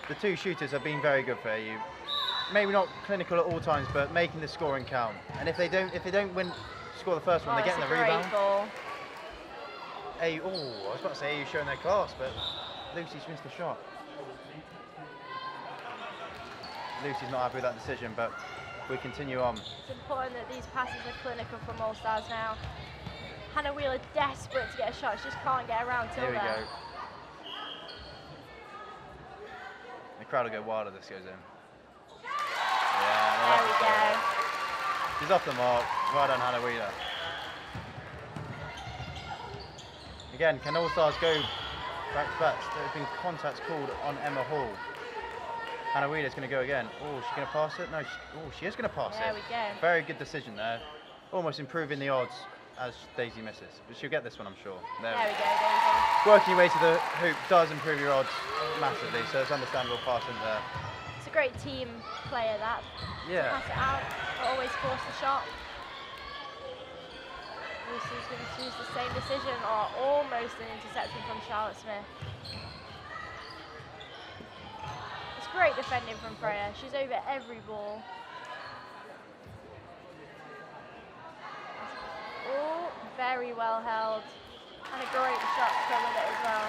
Speaker 3: The two shooters have been very good for AU. Maybe not clinical at all times, but making the scoring count. And if they don't score the first one, they get in the rebound.
Speaker 4: Ball.
Speaker 3: I was about to say AU showing their class, but Lucy's missed the shot. Lucy's not happy with that decision, but we continue on.
Speaker 4: It's important that these passes are clinical from All Stars now. Hannah Wheeler desperate to get a shot, she just can't get around till
Speaker 3: Here we
Speaker 4: there.
Speaker 3: go. The crowd will go wild if this goes in. Yeah,
Speaker 4: there we go.
Speaker 3: She's off the mark. Well done, Hannah Wheeler. Again, can All Stars go back to back? There's been contacts called on Emma Hall. Hannah Wheeler's going to go again. Oh, she's going to pass it? No, she is going to pass it.
Speaker 4: There we go.
Speaker 3: Very good decision there. Almost improving the odds as Daisy misses. But she'll get this one, I'm sure.
Speaker 4: There we go, Daisy.
Speaker 3: Working your way to the hoop does improve your odds massively, so it's understandable pass in there.
Speaker 4: It's a great team player, that.
Speaker 3: Yeah.
Speaker 4: To pass it out, but always force the shot. Lucy's going to choose the same decision, or almost an interception from Charlotte Smith. It's great defending from Freya. She's over every ball. Oh, very well held. And a great shot to go with it as well.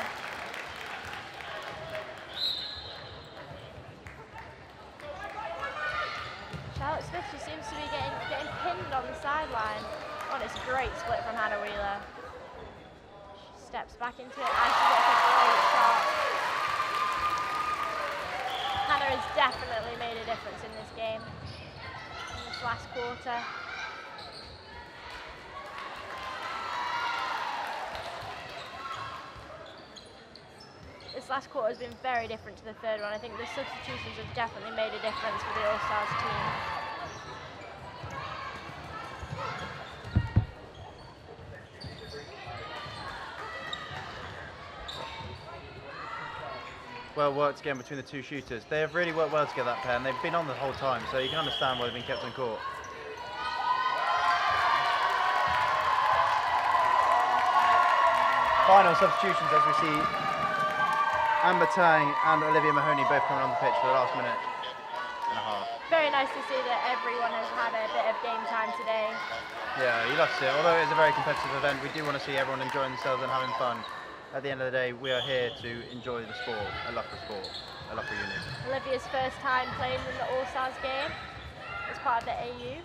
Speaker 4: Charlotte Smith, she seems to be getting pinned on the sideline. Oh, it's a great split from Hannah Wheeler. She steps back into it and she gets a great shot. Hannah has definitely made a difference in this game, in this last quarter. This last quarter has been very different to the third one. I think the substitutions have definitely made a difference for the All Stars team.
Speaker 3: Well worked again between the two shooters. They have really worked well together, that pair, and they've been on the whole time, so you can understand why they've been kept on court. Final substitutions as we see Amber Tang and Olivia Mahoney both coming on the pitch for the last minute and a half.
Speaker 4: Very nice to see that everyone has had a bit of game time today.
Speaker 3: Yeah, you love to see it. Although it's a very competitive event, we do want to see everyone enjoying themselves and having fun. At the end of the day, we are here to enjoy the sport, a Loughborough sport, a Loughborough unit.
Speaker 4: Olivia's first time playing in the All Stars game as part of the AU.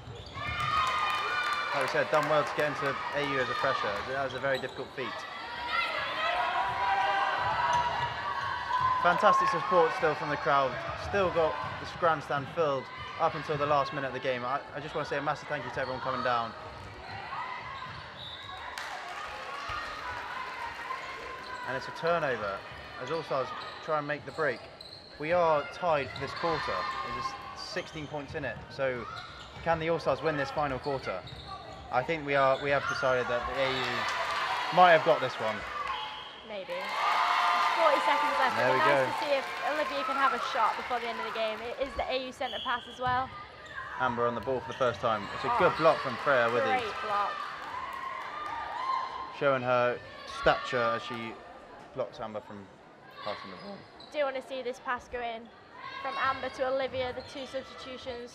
Speaker 3: Like we said, done well to get into AU as a fresher. That was a very difficult feat. Fantastic support still from the crowd. Still got the grandstand filled up until the last minute of the game. I just want to say a massive thank you to everyone coming down. And it's a turnover as All Stars try and make the break. We are tied for this quarter. There's 16 points in it, so can the All Stars win this final quarter? I think we have decided that the AU might have got this one.
Speaker 4: Maybe. 40 seconds left.
Speaker 3: There we
Speaker 4: It'd be nice
Speaker 3: go.
Speaker 4: to see if Olivia can have a shot before the end of the game. It is the AU centre pass as well.
Speaker 3: Amber on the ball for the first time. It's a good block from Freya Withy.
Speaker 4: Great block.
Speaker 3: Showing her stature as she blocks Amber from passing the ball.
Speaker 4: Do want to see this pass go in from Amber to Olivia, the 2 substitutions.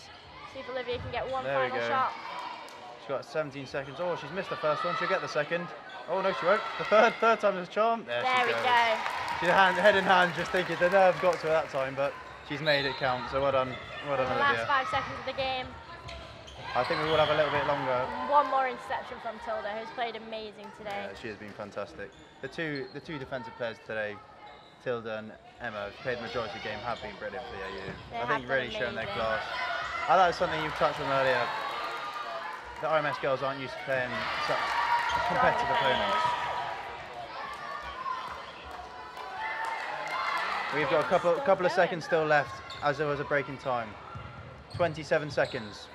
Speaker 4: See if Olivia can get one
Speaker 3: There we
Speaker 4: final
Speaker 3: go.
Speaker 4: shot.
Speaker 3: She's got 17 seconds. Oh, she's missed the first one. She'll get the second. Oh no, she won't. The third time is a charm. There
Speaker 4: we
Speaker 3: goes.
Speaker 4: go.
Speaker 3: She's head in hand, just thinking the nerve got to her that time, but she's made it count. So well done,
Speaker 4: The
Speaker 3: Olivia.
Speaker 4: last 5 seconds of the game.
Speaker 3: I think we will have a little bit longer.
Speaker 4: One more interception from Tilda, who's played amazing today.
Speaker 3: Yeah, she has been fantastic. The two defensive players today, Tilda and Emma, have played the majority of the game, have been brilliant for the AU.
Speaker 4: They
Speaker 3: I
Speaker 4: have
Speaker 3: think
Speaker 4: done
Speaker 3: really shown their
Speaker 4: amazing.
Speaker 3: class. I like something you touched on earlier. The IMS girls aren't used to playing such competitive opponents. We've got a couple of seconds still left as there was a break in time. 27 seconds.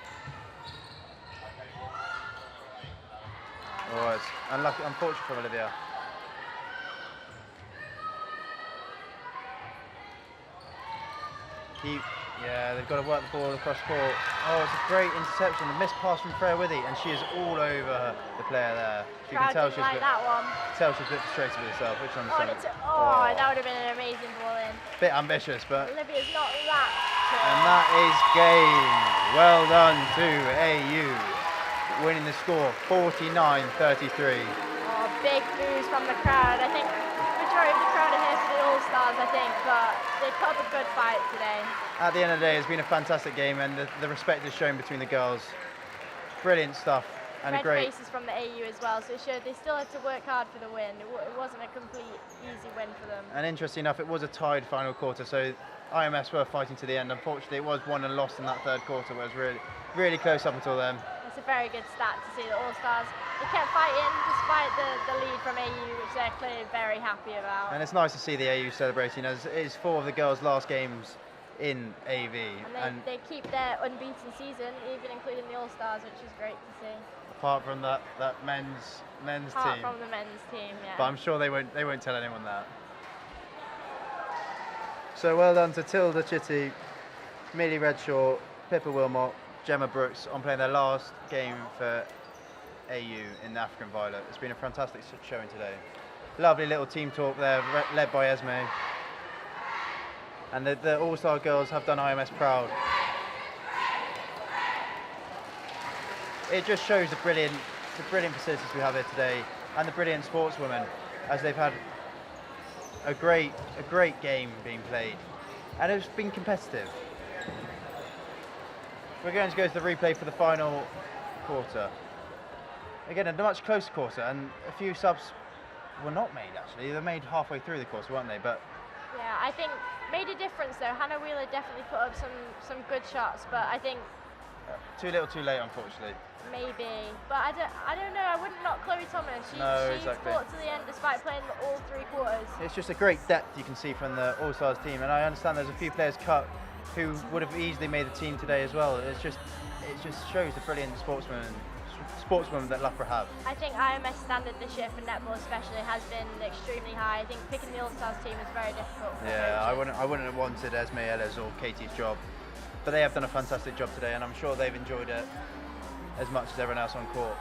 Speaker 3: Oh, it's unfortunate for Olivia. Yeah, they've got to work the ball across court. Oh, it's a great interception. A missed pass from Freya Withy, and she is all over the player there. You can tell she's
Speaker 4: like that one.
Speaker 3: a bit frustrated with herself, which I'm saying.
Speaker 4: That would have been an amazing ball in.
Speaker 3: Bit ambitious, but
Speaker 4: Olivia's not that good.
Speaker 3: and that is game. Well done to AU, winning the score 49-33.
Speaker 4: Oh, big boos from the crowd. I think the majority of the crowd are here for the All Stars, I think, but they put up a good fight today.
Speaker 3: At the end of the day, it's been a fantastic game, and the respect is shown between the girls. Brilliant stuff, and
Speaker 4: Red
Speaker 3: a great.
Speaker 4: faces from the AU as well, so it showed they still had to work hard for the win. It wasn't a complete easy win for them.
Speaker 3: And interesting enough, it was a tied final quarter, so IMS were fighting to the end. Unfortunately, it was won and lost in that third quarter, where it was really close up until then.
Speaker 4: It's a very good stat to see the All Stars. They kept fighting despite the lead from AU, which they're clearly very happy about.
Speaker 3: And it's nice to see the AU celebrating, as it is 4 of the girls' last games in AV.
Speaker 4: And they keep their unbeaten season, even including the All Stars, which is great to see.
Speaker 3: Apart from that men's
Speaker 4: Apart
Speaker 3: team.
Speaker 4: from the men's team, yeah.
Speaker 3: But I'm sure they won't tell anyone that. So well done to Tilda Chitty, Millie Redshaw, Pippa Wilmot, Gemma Brooks on playing their last game for AU in the African Violet. It's been a fantastic showing today. Lovely little team talk there, led by Esme. And the All-Star girls have done IMS proud. It just shows the brilliant facilities we have here today, and the brilliant sportswomen, as they've had a great game being played, and it's been competitive. We're going to go to the replay for the final quarter. Again, a much closer quarter, and a few subs were not made actually. They were made halfway through the quarter, weren't they? But
Speaker 4: yeah, I think made a difference though. Hannah Wheeler definitely put up some good shots, but I think
Speaker 3: too little, too late, unfortunately.
Speaker 4: maybe. But I don't know. I wouldn't knock Chloe Thomas. She
Speaker 3: Exactly.
Speaker 4: fought to the end despite playing all 3 quarters.
Speaker 3: It's just a great depth you can see from the All Stars team, and I understand there's a few players cut who would have easily made the team today as well. It just shows the brilliant sportsmen that Loughborough have.
Speaker 4: I think IMS standard this year for netball especially has been extremely high. I think picking the All Stars team is very difficult.
Speaker 3: Yeah, I wouldn't have wanted Esme Ellis or Katie's job, but they have done a fantastic job today, and I'm sure they've enjoyed it as much as everyone else on court.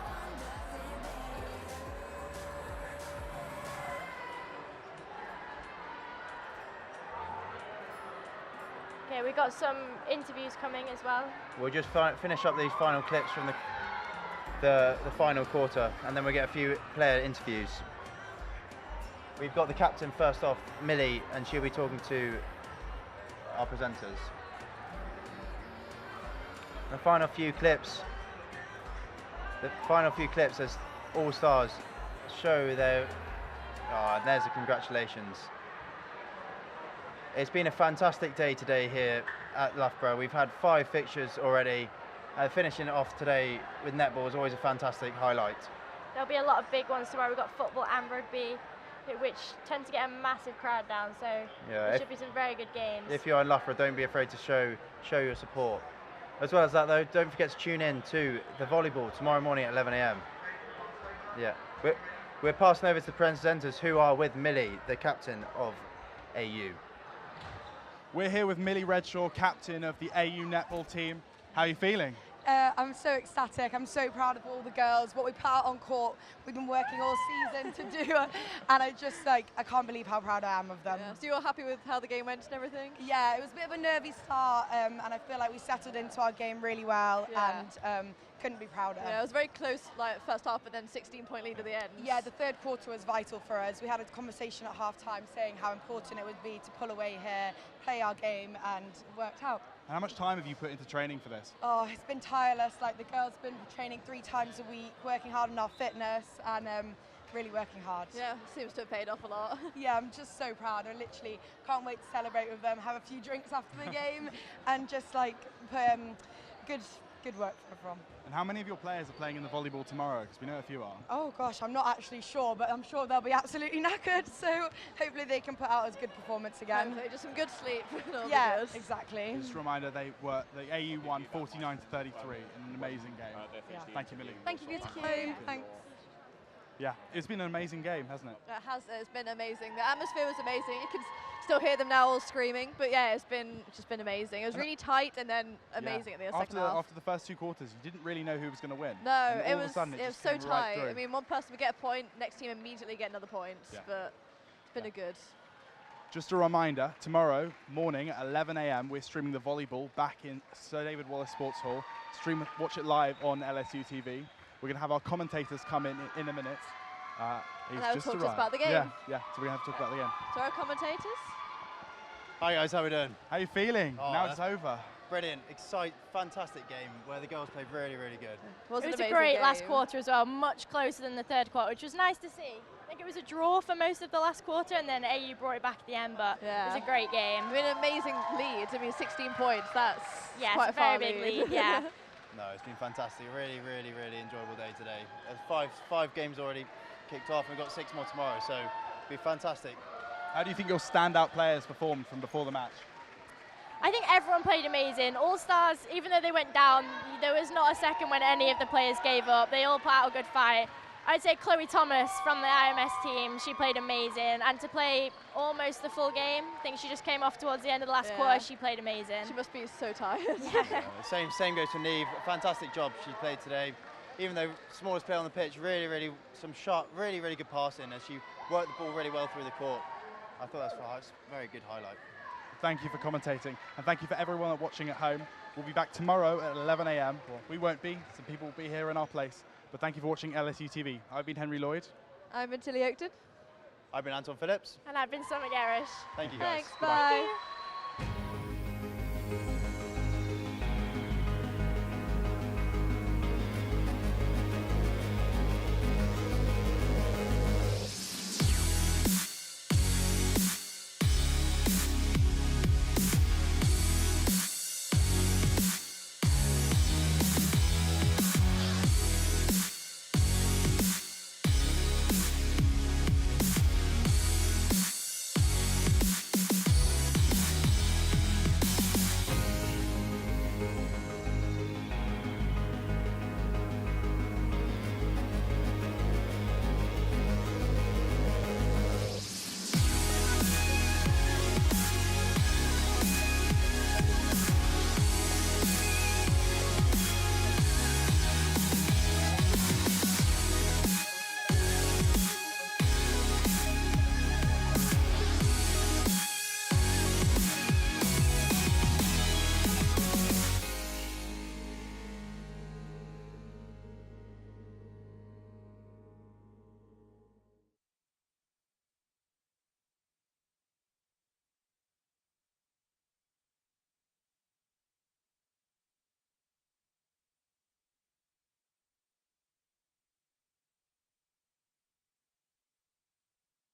Speaker 4: Okay, we've got some interviews coming as well.
Speaker 3: We'll just finish up these final clips from the final quarter, and then we'll get a few player interviews. We've got the captain first off, Millie, and she'll be talking to our presenters. The final few clips as All Stars show their... Oh, and there's the congratulations. It's been a fantastic day today here at Loughborough. We've had 5 fixtures already. Finishing it off today with netball is always a fantastic highlight.
Speaker 4: There'll be a lot of big ones tomorrow. We've got football and rugby, which tend to get a massive crowd down, so there should be some very good games.
Speaker 3: If you're in Loughborough, don't be afraid to show your support As well as that though, don't forget to tune in to the volleyball tomorrow morning at 11 a.m. Yeah, we're passing over to the presenters who are with Millie, the captain of AU.
Speaker 2: We're here with Millie Redshaw, captain of the AU netball team. How are you feeling?
Speaker 16: I'm so ecstatic. I'm so proud of all the girls. What we put out on court, we've been working all season to do, and I can't believe how proud I am of them.
Speaker 1: Yeah. So you're happy with how the game went and everything?
Speaker 16: Yeah, it was a bit of a nervy start, and I feel like we settled into our game really well, and couldn't be prouder.
Speaker 1: Yeah, it was very close, like first half, but then 16-point lead at the end.
Speaker 16: Yeah, the third quarter was vital for us. We had a conversation at half-time saying how important it would be to pull away here, play our game, and it worked out.
Speaker 2: And how much time have you put into training for this?
Speaker 16: Oh, it's been tireless. Like the girls been training 3 times a week, working hard on our fitness, and really working hard.
Speaker 1: Yeah, seems to have paid off a lot.
Speaker 16: Yeah, I'm just so proud. I literally can't wait to celebrate with them, have a few drinks after the game, and just like put good work for everyone.
Speaker 2: And how many of your players are playing in the volleyball tomorrow? Because we know a few are.
Speaker 16: Oh gosh, I'm not actually sure, but I'm sure they'll be absolutely knackered. So hopefully they can put out as good performance again.
Speaker 1: Hopefully, just some good sleep.
Speaker 16: Yeah, exactly.
Speaker 2: Just a reminder, the AU won 49-33 in an amazing game. Thank you, Millie.
Speaker 16: Thank you. Thanks.
Speaker 2: Yeah, it's been an amazing game, hasn't it?
Speaker 1: It has. It's been amazing. The atmosphere was amazing. You can still hear them now all screaming, but yeah, it's just been amazing. It was really tight and then amazing at the second half.
Speaker 2: After the first 2 quarters, you didn't really know who was going to win.
Speaker 1: No,
Speaker 2: it was
Speaker 1: so tight. I mean, one person would get a point, next team immediately get another point, but it's been a good.
Speaker 2: Just a reminder, tomorrow morning at 11 a.m. we're streaming the volleyball back in Sir David Wallace Sports Hall. Watch it live on LSUTV. We're going to have our commentators come in a minute.
Speaker 1: And they'll talk to us about the game.
Speaker 2: Yeah, so we're going to have to talk about the game.
Speaker 1: So our commentators?
Speaker 3: Hi guys, how we doing?
Speaker 2: How are you feeling? Now it's over.
Speaker 3: Brilliant, fantastic game where the girls played really, really good.
Speaker 4: It was a great last quarter as well, much closer than the third quarter, which was nice to see. I think it was a draw for most of the last quarter, and then AU brought it back at the end, but it was a great game.
Speaker 1: I mean, an amazing lead. I mean, 16 points, that's
Speaker 4: it's
Speaker 1: quite
Speaker 4: a very big lead, yeah.
Speaker 3: No, it's been fantastic. Really, really, really enjoyable day today. There's five games already kicked off, and we've got 6 more tomorrow, so it'll be fantastic.
Speaker 2: How do you think your standout players performed from before the match?
Speaker 4: I think everyone played amazing. All Stars, even though they went down, there was not a second when any of the players gave up. They all put out a good fight. I'd say Chloe Thomas from the IMS team, she played amazing. And to play almost the full game, I think she just came off towards the end of the last quarter, she played amazing.
Speaker 1: She must be so tired.
Speaker 3: Same goes to Neve. Fantastic job she played today. Even though smallest player on the pitch, really some sharp, really good passing as she worked the ball really well through the court. I thought that's a very good highlight.
Speaker 2: Thank you for commentating, and thank you for everyone watching at home. We'll be back tomorrow at 11 a.m. Well, we won't be, some people will be here in our place. But thank you for watching LSU TV. I've been Henry Lloyd.
Speaker 1: I've been Tilly Oakton.
Speaker 3: I've been Anton Phillips.
Speaker 4: And I've been Summer Garish.
Speaker 3: Thank you guys.
Speaker 1: Thanks, bye.